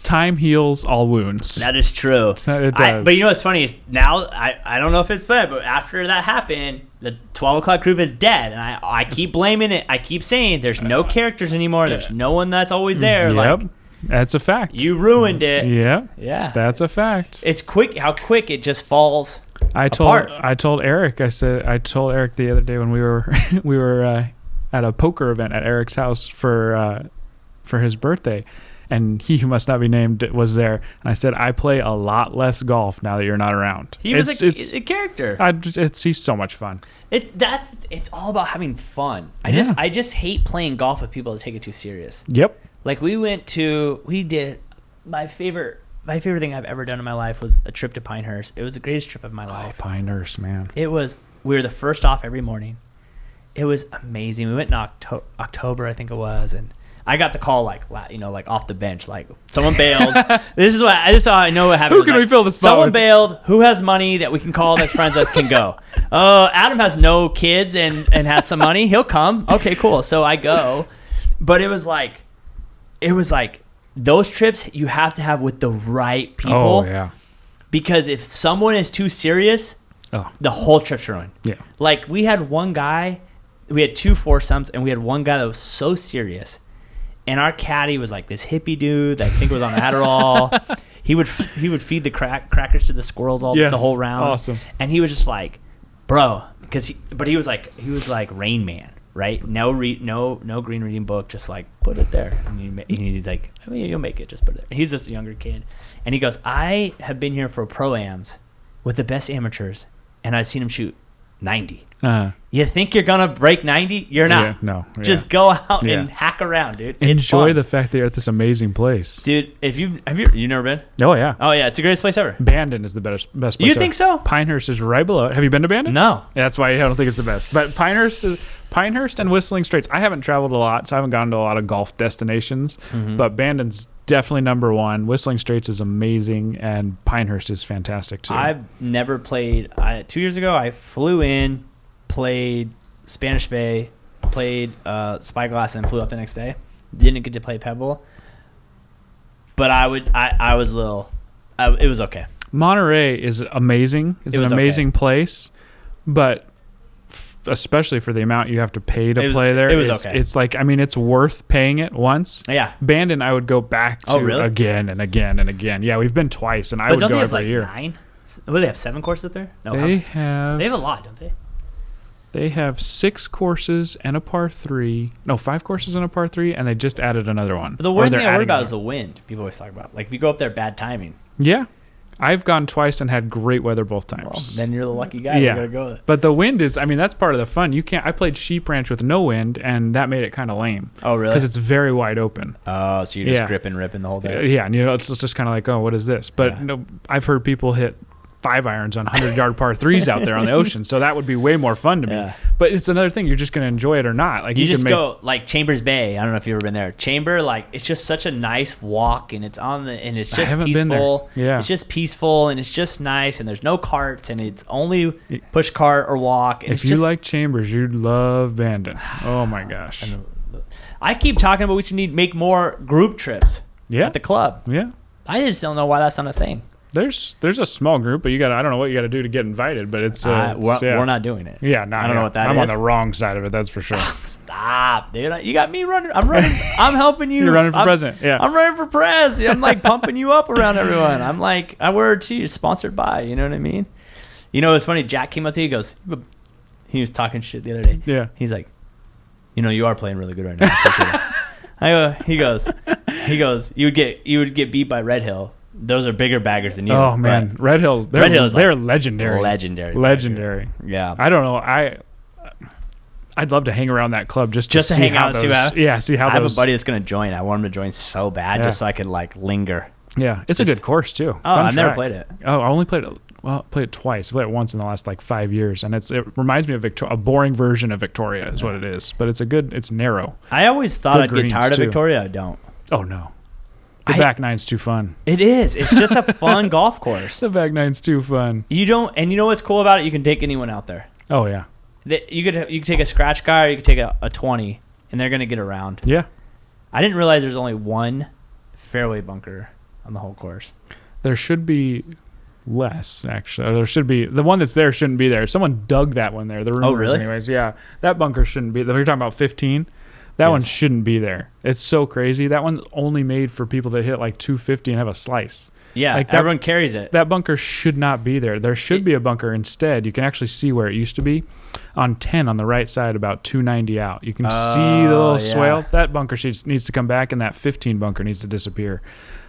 Time heals all wounds. That is true. It does. But you know what's funny is now, I don't know if it's bad, but after that happened, the 12 o'clock group is dead. And I keep blaming it. I keep saying there's no characters anymore. There's no one that's always there. Yep. Like, that's a fact. You ruined it. Yeah. Yeah. That's a fact. It's how quick it just falls apart. I told Eric the other day when we were at a poker event at Eric's house for his birthday. and he who must not be named was there. And I said, I play a lot less golf now that you're not around. He was a character. He's so much fun. It's all about having fun. I just hate playing golf with people that take it too serious. Yep. Like we did my favorite thing I've ever done in my life was a trip to Pinehurst. It was the greatest trip of my life. Pinehurst, man. We were the first off every morning. It was amazing. We went in October, I think it was, and I got the call like off the bench, like someone bailed. This is how I know what happened. Who can we fill this spot Someone with? Bailed. Who has money that we can call that's friends that can go? Adam has no kids and has some money. He'll come. Okay, cool. So I go, but it was like those trips you have to have with the right people. Oh yeah. Because if someone is too serious, the whole trip's ruined. Yeah. Like we had one guy. We had 2 foursomes, and we had one guy that was so serious. And our caddy was like this hippie dude that I think was on Adderall. He would feed the crackers to the squirrels the whole round. Awesome. And he was just like, bro, but he was like Rain Man, right? No green reading book, just like put it there. And he's like, I mean, you'll make it, just put it there. He's just a younger kid, and he goes, I have been here for pro-ams with the best amateurs, and I've seen him shoot 90. You think you're gonna break 90? You're not. Yeah, no. Yeah. Just go out and hack around, dude. Enjoy the fact that you're at this amazing place, dude. If you never been? Oh yeah. Oh yeah, it's the greatest place ever. Bandon is the best place. You think so? Pinehurst is right below it. Have you been to Bandon? No. Yeah, that's why I don't think it's the best. But Pinehurst and Whistling Straits. I haven't traveled a lot, so I haven't gone to a lot of golf destinations. Mm-hmm. But Bandon's definitely number one. Whistling Straits is amazing, and Pinehurst is fantastic too. I've never played. 2 years ago, I flew in, played Spanish Bay, played Spyglass, and flew up the next day. Didn't get to play Pebble, but I was a little. It was okay. Monterey is amazing. It's an amazing place, but especially for the amount you have to pay to play there, it was okay. It's like, I mean, it's worth paying it once. Yeah. Bandon, I would go back to again and again and again. Yeah, we've been twice, and I would go every year. 9? What do they have? 7 courses up there? No, they have a lot, don't they? They have 6 courses and a par 3. No, 5 courses and a par 3, and they just added another one. But the one thing I worry about is the wind. People always talk about. Like, if you go up there, bad timing. Yeah. I've gone twice and had great weather both times. Well, then you're the lucky guy. Yeah. You gotta go with it. But the wind is, I mean, that's part of the fun. I played Sheep Ranch with no wind, and that made it kind of lame. Oh, really? Because it's very wide open. Oh, so you're just gripping, ripping the whole day. Yeah, and it's just kind of like, oh, what is this? But I've heard people hit 5 irons on 100-yard par 3s out there on the ocean, so that would be way more fun to me. Yeah. But it's another thing, you're just going to enjoy it or not. Like you just go like Chambers Bay. I don't know if you've ever been there. Chamber, like it's just such a nice walk, and it's it's just peaceful. Yeah, it's just peaceful, and it's just nice, and there's no carts, and it's only push cart or walk. And if you like Chambers, you'd love Bandon. Oh my gosh! I keep talking about we should make more group trips. Yeah, at the club. Yeah, I just don't know why that's not a thing. There's a small group, but I don't know what you got to do to get invited, but it's we're not doing it. Yeah, no, I don't know what that I'm is. on the wrong side of it, that's for sure. Stop, dude! You got me running. I'm running. I'm helping you. You're running for president. Yeah, I'm running for prez. I'm like pumping you up around everyone. I'm like, I wear it to you, sponsored by. You know what I mean? You know, it's funny. Jack came up to you. He was talking shit the other day. Yeah, he's like, you are playing really good right now. He goes, you would get beat by Red Hill. Those are bigger baggers than you. Oh man, Red Hills. They're legendary. Legendary. Yeah. I don't know. I'd love to hang around that club just to see hang out and see how. I have a buddy that's going to join. I want him to join so bad, just so I could like linger. Yeah, it's a good course too. Fun I've never played it. Oh, I only played it. Well, played it twice. I played it once in the last 5 years, and it reminds me of a boring version of Victoria is what it is. But it's narrow. I always thought I'd get tired of Victoria. I don't. Oh no. The back nine's too fun. It is. It's just a fun golf course. The back nine's too fun. You know what's cool about it? You can take anyone out there. Oh yeah. You could take a scratch guy, or you could take a 20, and they're gonna get around. Yeah. I didn't realize there's only one fairway bunker on the whole course. There should be less, actually. There should be the one that's there shouldn't be there. Someone dug that one there. The rumors, really? Anyways, yeah. That bunker shouldn't be. We're talking about 15. That one shouldn't be there. It's so crazy. That one's only made for people that hit like 250 and have a slice. Yeah, like everyone carries it. That bunker should not be there. There should be a bunker instead. You can actually see where it used to be on 10 on the right side, about 290 out. You can see the little swale. That bunker needs to come back, and that 15 bunker needs to disappear.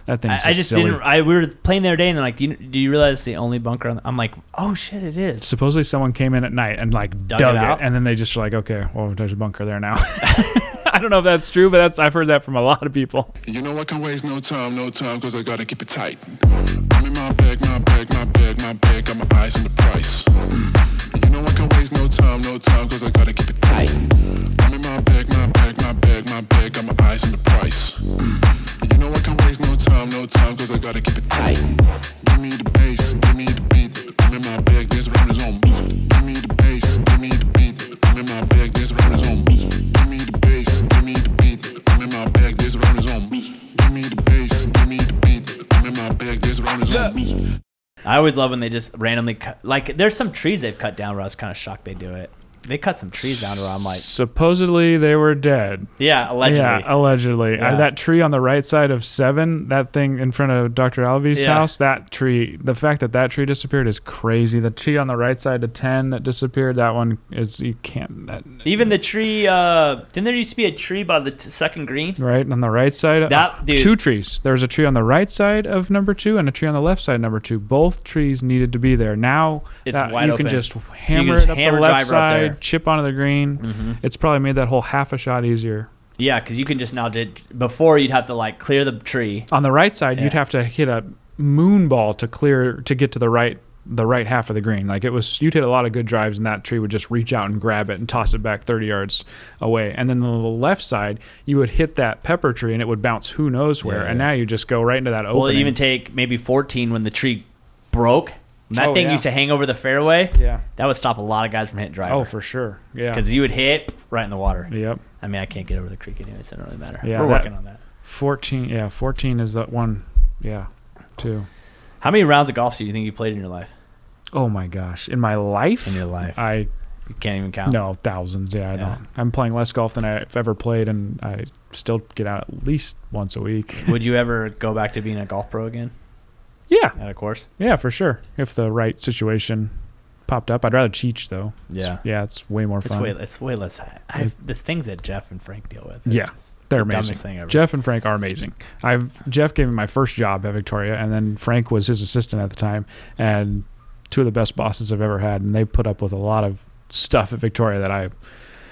That thing's I just silly. didn't. We were playing the other day, and they're like, do you realize it's the only bunker? I'm like, oh shit, it is. Supposedly someone came in at night and like dug it, and then they just were like, okay, well, there's a bunker there now. I don't know if that's true, but I've heard that from a lot of people. You know I can waste no time, cause I gotta keep it tight. I'm in my bag, got my eyes on the price. You know I can waste no time, cause I gotta keep it tight. I'm in my bag, got my eyes on the price. You know I can waste no time, cause I gotta keep it tight. Give me the bass, give me the beat. I'm in my bag, this round is on me. Give me the bass, give me the beat. I'm in my bag, this round is on me. Give me the bass, give me the beat. I'm in my bag, this round is on me. Give me the bass, give me the beat. I'm in my bag, this round is on me. I always love when they just randomly cut. Like, there's some trees they've cut down where I was kind of shocked they do it. They cut some trees down where I'm like... Supposedly they were dead. Yeah, allegedly. Yeah, allegedly. Yeah. That tree on the right side of 7, that thing in front of Dr. Alvey's house, that tree, the fact that tree disappeared is crazy. The tree on the right side of 10 that disappeared, that one is, you can't... Even the tree, didn't there used to be a tree by the second green? Right, on the right side. Dude. 2 trees. There was a tree on the right side of number 2 and a tree on the left side of number 2. Both trees needed to be there. Now, it's wide open. You can just hammer it up the left side, chip onto the green. Mm-hmm. It's probably made that whole half a shot easier. Yeah, because you can just now before you'd have to like clear the tree. On the right side, you'd have to hit a moon ball to get to the right half of the green. Like you'd hit a lot of good drives, and that tree would just reach out and grab it and toss it back 30 yards away. And then on the left side, you would hit that pepper tree, and it would bounce who knows where. Yeah. And now you just go right into that opening. Well, even take maybe 14 when the tree broke. That thing used to hang over the fairway. Yeah. That would stop a lot of guys from hitting driver. Oh, for sure. Yeah. Because you would hit right in the water. Yep. I mean, I can't get over the creek anyway, so it doesn't really matter. Yeah, we're working on that. 14 is that one. Yeah, 2. How many rounds of golf do you think you played in your life? Oh, my gosh. In my life? In your life. You can't even count. No, thousands. Yeah, I don't. I'm playing less golf than I've ever played, and I still get out at least once a week. Would you ever go back to being a golf pro again? Yeah. At a course? Yeah, for sure. If the right situation popped up. I'd rather cheat, though. Yeah. It's way more fun. It's way less. The things that Jeff and Frank deal with. Yeah. They're the amazing. Thing ever. Jeff and Frank are amazing. Jeff gave me my first job at Victoria, and then Frank was his assistant at the time, and 2 of the best bosses I've ever had, and they put up with a lot of stuff at Victoria that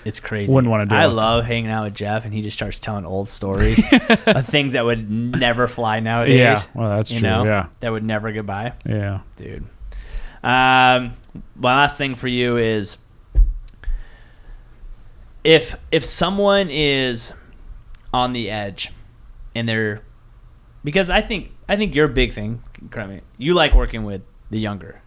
it's crazy. Wouldn't want to do. I love hanging out with Jeff, and he just starts telling old stories of things that would never fly nowadays. Yeah, well, that's true. Yeah, that would never get by. Yeah, dude. My last thing for you is if someone is on the edge, and because I think your big thing. You like working with the younger.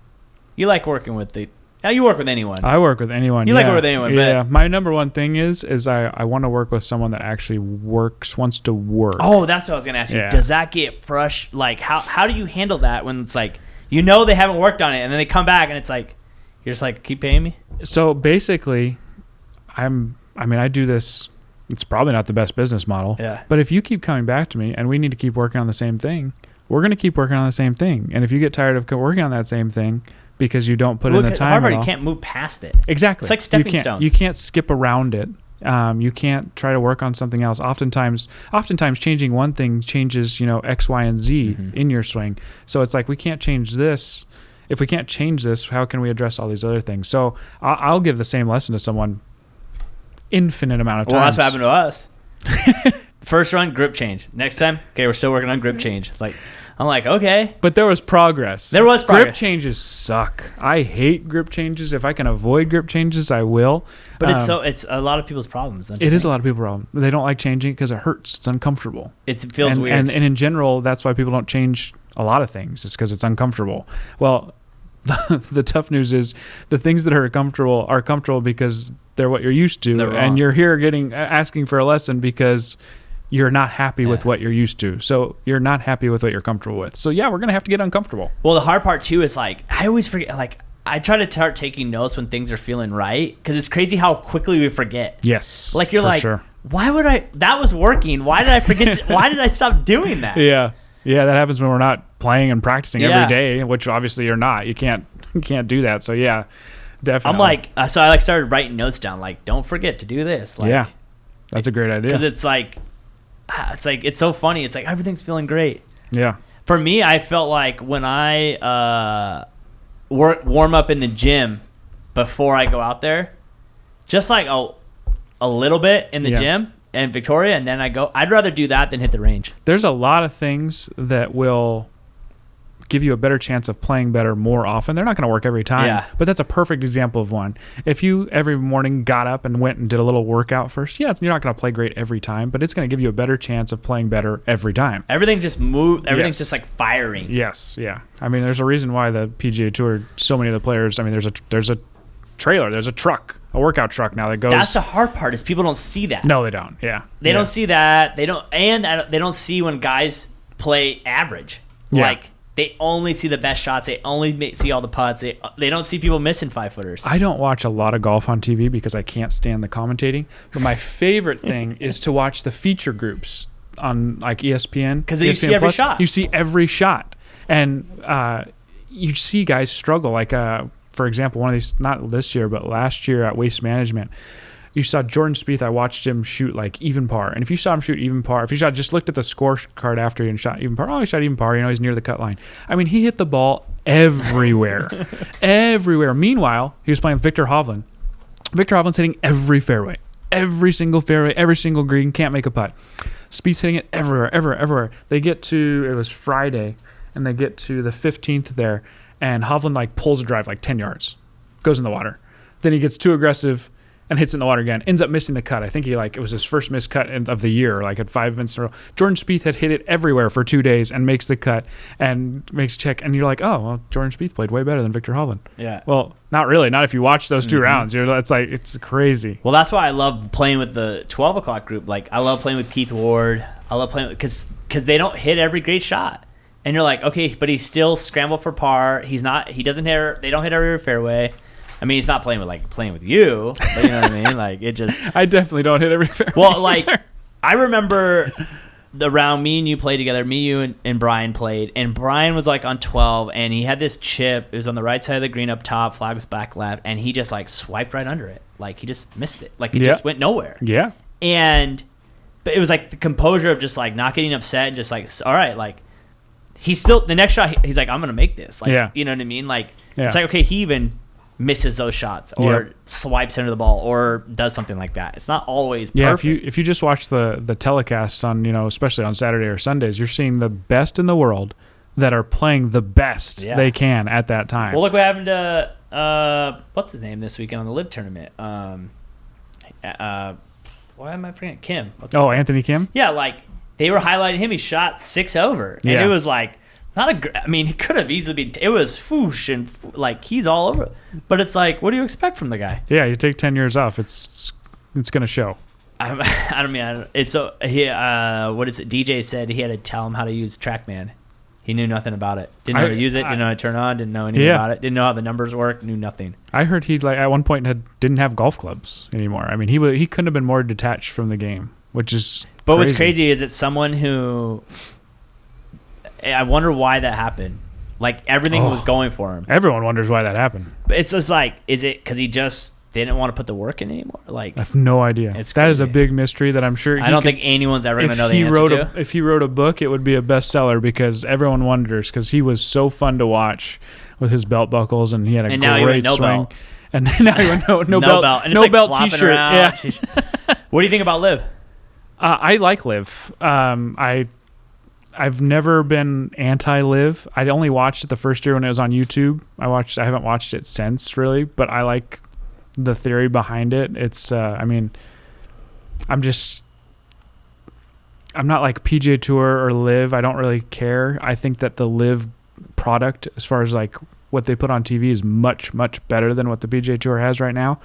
You like working with you work with anyone. I work with anyone. You like work with anyone. Yeah. My number one thing is I want to work with someone that actually wants to work. Oh, that's what I was going to ask you. Does that get fresh? Like, how do you handle that when it's like, they haven't worked on it, and then they come back, and it's like, you're just like, keep paying me? So basically, I do this. It's probably not the best business model. Yeah. But if you keep coming back to me and we need to keep working on the same thing, we're going to keep working on the same thing. And if you get tired of working on that same thing, because you don't put in the time. You can't move past it. Exactly. It's like stepping stones. You can't skip around it. You can't try to work on something else. Oftentimes changing one thing changes, X, Y, and Z in your swing. So it's like, we can't change this. If we can't change this, how can we address all these other things? So I'll give the same lesson to someone infinite amount of times. Well, that's what happened to us. First run, grip change. Next time, okay, we're still working on grip change. I'm like, okay. But there was progress. Grip changes suck. I hate grip changes. If I can avoid grip changes, I will. But it's a lot of people's problems. It is a lot of people's problem. They don't like changing because it hurts. It's uncomfortable. It feels weird. And in general, that's why people don't change a lot of things. It's because it's uncomfortable. Well, the tough news is the things that are comfortable because they're what you're used to. And you're here asking for a lesson because you're not happy with what you're used to. So you're not happy with what you're comfortable with. So we're going to have to get uncomfortable. Well, the hard part too is I always forget, I try to start taking notes when things are feeling right, because it's crazy how quickly we forget. Yes. Sure. Why would that was working. Why did I forget? Why did I stop doing that? Yeah. Yeah, that happens when we're not playing and practicing every day, which obviously you're not. You can't do that. So yeah, definitely. I'm like, so I like started writing notes down, like, don't forget to do this. Like, yeah, that's a great idea. Because it's so funny. It's like everything's feeling great. Yeah. For me, I felt like when I warm up in the gym before I go out there, just like a little bit in the gym in Victoria, and then I'd rather do that than hit the range. There's a lot of things that will give you a better chance of playing better more often. They're not going to work every time, but that's a perfect example of one. If you every morning got up and went and did a little workout first, you're not going to play great every time, but it's going to give you a better chance of playing better every time. Everything just moves. Everything's just like firing. Yes, yeah. I mean, there's a reason why the PGA Tour, so many of the players, I mean, there's a trailer, there's a truck, a workout truck now that goes. That's the hard part, is people don't see that. No, they don't. Yeah. They don't see that. They don't see when guys play average. Like, they only see the best shots. They only see all the putts. They don't see people missing 5-footers. I don't watch a lot of golf on TV because I can't stand the commentating. But my favorite thing is to watch the feature groups on like ESPN. Because you see every shot. You see every shot. And you see guys struggle. Like, for example, one of these, not this year, but last year at Waste Management, you saw Jordan Spieth. I watched him shoot like even par. And if you saw him shoot even par, if you just looked at the scorecard after and shot even par, he shot even par. He's near the cut line. I mean, he hit the ball everywhere. Everywhere. Meanwhile, he was playing with Victor Hovland. Victor Hovland's hitting every fairway. Every single fairway, every single green, can't make a putt. Spieth's hitting it everywhere, everywhere. They get to, it was Friday, and they get to the 15th there, and Hovland like pulls a drive like 10 yards, goes in the water. Then he gets too aggressive and hits it in the water again, ends up missing the cut. I think it was his first missed cut of the year, like at 5 minutes in a row. Jordan Spieth had hit it everywhere for 2 days and makes the cut and makes a check. And you're like, oh, well, Jordan Spieth played way better than Victor Hovland. Yeah. Well, not really. Not if you watch those 2 rounds. It's crazy. Well, that's why I love playing with the 12 o'clock group. Like, I love playing with Keith Ward. I love playing because they don't hit every great shot. And you're like, okay, but he's still scrambled for par. They don't hit every fairway. I mean, he's not playing with you, but you know what I mean? Like, it just... I definitely don't hit every fairway. Well, like, I remember the round me and you played together. Me, you, and Brian played. And Brian was, like, on 12, and he had this chip. It was on the right side of the green up top. Flag was back left. And he just, like, swiped right under it. Like, he just missed it. Like, it just went nowhere. Yeah. But it was, like, the composure of just, like, not getting upset and just, like, all right, like... He's still... The next shot, he's like, I'm going to make this. Like, you know what I mean? Like, it's like, okay, he even... misses those shots or swipes under the ball or does something like that. It's not always perfect. Yeah, if you just watch the telecast on, especially on Saturday or Sundays, you're seeing the best in the world that are playing the best they can at that time. Well, look what happened to what's his name this weekend on the LIV tournament. Why am I forgetting? Kim. Anthony Kim? Yeah, like they were highlighting him. He shot 6 over. And it was like he could have easily been. It was whoosh and like he's all over. But it's like, what do you expect from the guy? Yeah, you take 10 years off, it's going to show. What is it? DJ said he had to tell him how to use TrackMan. He knew nothing about it. Didn't know how to use it. Didn't know how to turn on. Didn't know anything about it. Didn't know how the numbers work. Knew nothing. I heard he at one point didn't have golf clubs anymore. I mean, he couldn't have been more detached from the game, which is. But what's crazy is it's someone who. I wonder why that happened. Like, everything was going for him. Everyone wonders why that happened. But it's just like, is it because he just didn't want to put the work in anymore? Like, I have no idea. That is a big mystery that I'm sure I don't think anyone's ever going to know the answer to. If he wrote a book, it would be a bestseller because everyone wonders, because he was so fun to watch with his belt buckles and he had a great swing. Belt. And now he went no belt. And it's belt t-shirt. Yeah. What do you think about LIV? I like LIV. I've never been anti-LIV. I only watched it the first year when it was on YouTube. I haven't watched it since, really, but I like the theory behind it. It's, I'm not like PGA Tour or LIV. I don't really care. I think that the LIV product, as far as like what they put on TV, is much, much better than what the PGA Tour has right now.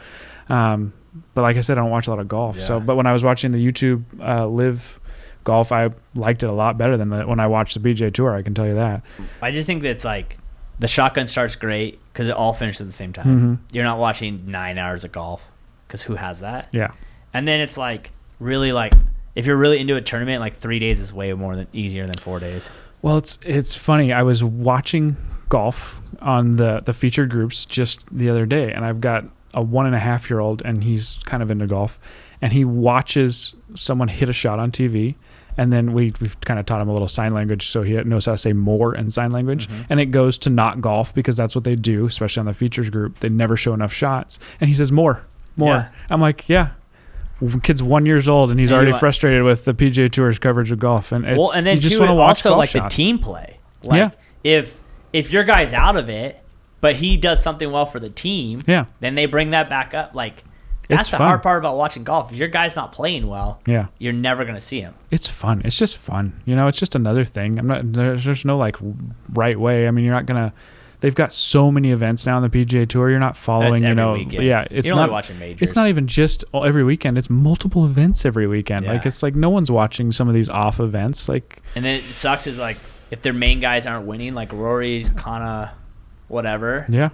But like I said, I don't watch a lot of golf. Yeah. But when I was watching the YouTube LIV golf, I liked it a lot better than when I watched the PGA Tour. I can tell you that. I just think that it's like the shotgun start's great because it all finishes at the same time. Mm-hmm. You're not watching 9 hours of golf because who has that? Yeah. And then it's like really like if you're really into a tournament, like 3 days is way easier than 4 days. Well, it's funny. I was watching golf on the featured groups just the other day, and I've got a 1.5-year-old, and he's kind of into golf, and he watches someone hit a shot on TV. And then we've kind of taught him a little sign language, so he knows how to say more in sign language. Mm-hmm. And it goes to not golf because that's what they do, especially on the features group. They never show enough shots. And he says, more. Yeah. I'm like, yeah. Kid's 1 year old, and he's already frustrated with the PGA Tour's coverage of golf. And it's, and then you just want to watch also golf like shots. the team play. Like, if your guy's out of it, but he does something well for the team, then they bring that back up. Like, that's the hard part about watching golf. If your guy's not playing well, you're never going to see him. It's fun. It's just fun. It's just another thing. There's no like right way. I mean, you're not going to. They've got so many events now on the PGA Tour. You're not following. Weekend. Yeah, it's you're not only watching majors. It's not even just every weekend. It's multiple events every weekend. Like it's like no one's watching some of these off events. Like, and then it sucks is like if their main guys aren't winning, like Rory's kind of whatever. Yeah.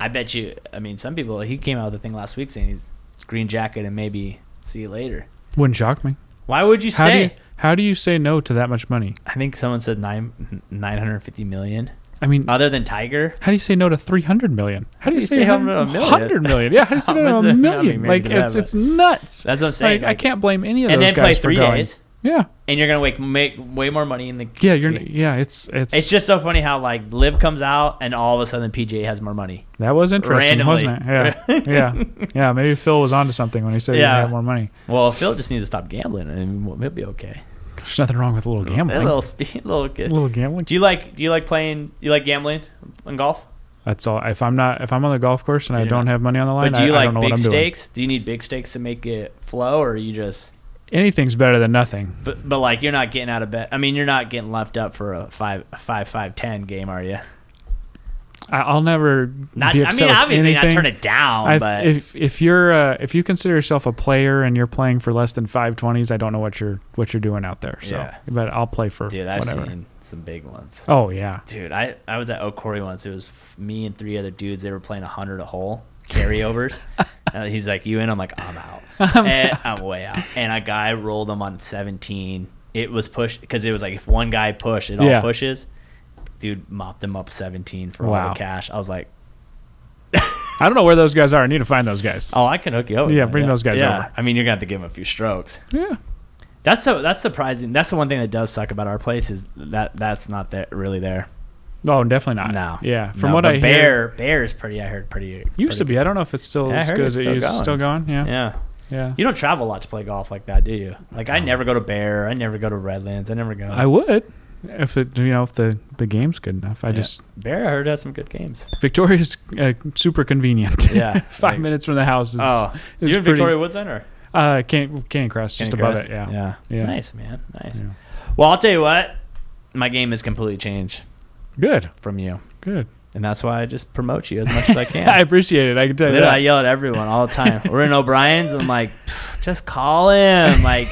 I bet you. I mean, some people. He came out with a thing last week saying he's green jacket and maybe see you later. Wouldn't shock me. Why would you stay? How do you say no to that much money? I think someone said $950 million. I mean, other than Tiger, how do you say no to $300 million? How do you say no to $100 million? Yeah, how do you say no to $1 million? Like it's nuts. That's what I'm saying. Like, I can't blame any of those guys. And then play 3 days. Yeah, and you're gonna make way more money in the. It's just so funny how like Liv comes out and all of a sudden the PGA has more money. That was interesting, randomly. Wasn't it? Yeah. Maybe Phil was onto something when he said he had more money. Well, Phil just needs to stop gambling and he'll be okay. There's nothing wrong with a little gambling. A little gambling. Do you like playing? You like gambling in golf? That's all. If I'm on the golf course and I don't have money on the line, but do you I like don't know big what I'm stakes? doing. Do you need big stakes to make it flow, or are you just? Anything's better than nothing. But like you're not getting out of bed. I mean, you're not getting left up for a 5-5-10 game, are you? I'll never. Obviously not turn it down. But if you consider yourself a player and you're playing for less than 520s, I don't know what you're doing out there. So, but I'll play for. Dude, I've whatever. Seen some big ones. Oh yeah. Dude, I was at Oak Quarry once. It was me and 3 other dudes. They were playing 100 a hole carryovers. He's like, "You in?" I'm like, "I'm out." I'm way out. And a guy rolled them on 17. It was pushed because it was like if one guy pushed, it all pushes. Dude mopped him up 17 for all the cash. I was like, I don't know where those guys are. I need to find those guys. Oh, I can hook you up. Yeah, bring those guys over. I mean, you're gonna have to give them a few strokes. Yeah. That's surprising. That's the one thing that does suck about our place is that's not really there. Oh, definitely not. No. Yeah. From what I hear, Bear is pretty. I heard pretty. Used to be. I don't know if it's still as good as it used. Still going. Yeah. Yeah. You don't travel a lot to play golf like that, do you? Like I never go to Bear. I never go to Redlands. I never go. I would, if the game's good enough. Bear I heard has some good games. Victoria's super convenient. Yeah. 5 minutes from the house. You in Victoria Woods then or? Canyon Crest, just above it. Yeah. Nice, man. Nice. Yeah. Well, I'll tell you what. My game has completely changed. Good. From you. Good. And that's why I just promote you as much as I can. I appreciate it. I can tell you that. I yell at everyone all the time. We're in O'Brien's, and I'm like, just call him. Like,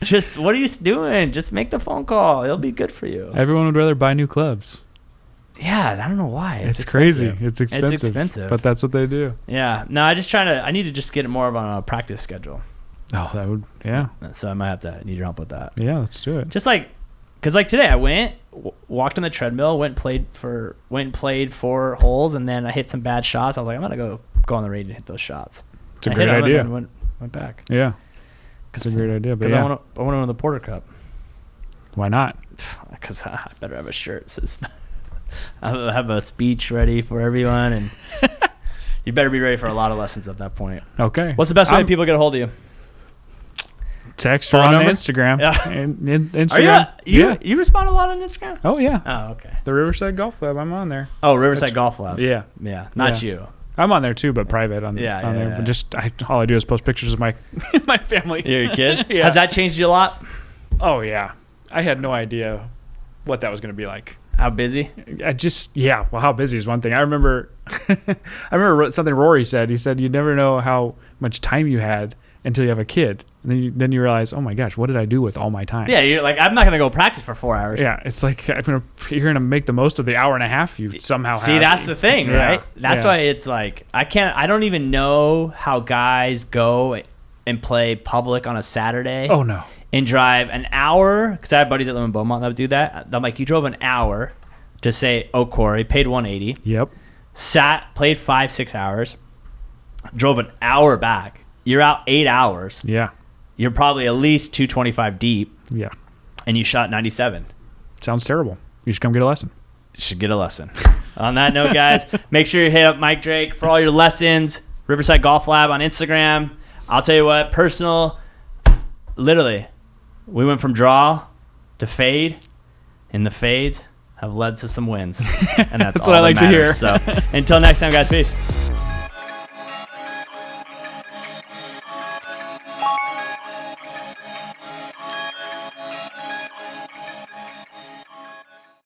just, what are you doing? Just make the phone call. It'll be good for you. Everyone would rather buy new clubs. Yeah, I don't know why. It's crazy. It's expensive. But that's what they do. Yeah. No, I need to just get it more of on a practice schedule. Oh, that would, yeah. So I might have to need your help with that. Yeah, let's do it. Just like, because like today I went, walked on the treadmill, went and played 4 holes, and then I hit some bad shots. I was like, I'm going to go on the range and hit those shots. It's a great idea. And went back. Yeah. It's a great idea. Because I want to win the Porter Cup. Why not? Because I better have a shirt that says I'll have a speech ready for everyone, and you better be ready for a lot of lessons at that point. Okay. What's the best way people get a hold of you? Text or on Instagram. Yeah. Instagram. You respond a lot on Instagram? Oh, yeah. Oh, okay. The Riverside Golf Lab, I'm on there. Oh, Riverside Golf Lab. Yeah. Yeah. Not you. I'm on there too, but private on there. Yeah. But all I do is post pictures of my family. Your kids? Yeah. Has that changed you a lot? Oh, yeah. I had no idea what that was going to be like. How busy? Well, how busy is one thing. I remember something Rory said. He said, you never know how much time you had until you have a kid. And then you realize, oh my gosh, what did I do with all my time? Yeah, you're like, I'm not going to go practice for 4 hours. Yeah, it's like you're going to make the most of the hour and a half you somehow See, have. that's the thing, right? That's why it's like, I don't even know how guys go and play public on a Saturday. Oh, no. And drive an hour, because I have buddies that live in Beaumont that would do that. I'm like, you drove an hour to say Oak Quarry, paid $180. Yep. Played 5-6 hours, drove an hour back. You're out 8 hours. Yeah. You're probably at least 225 deep. Yeah. And you shot 97. Sounds terrible. You should come get a lesson. You should get a lesson. On that note, guys, make sure you hit up Mike Drake for all your lessons. Riverside Golf Lab on Instagram. I'll tell you what, literally, we went from draw to fade, and the fades have led to some wins. And that's all what I like that matters. to hear. So until next time, guys, peace.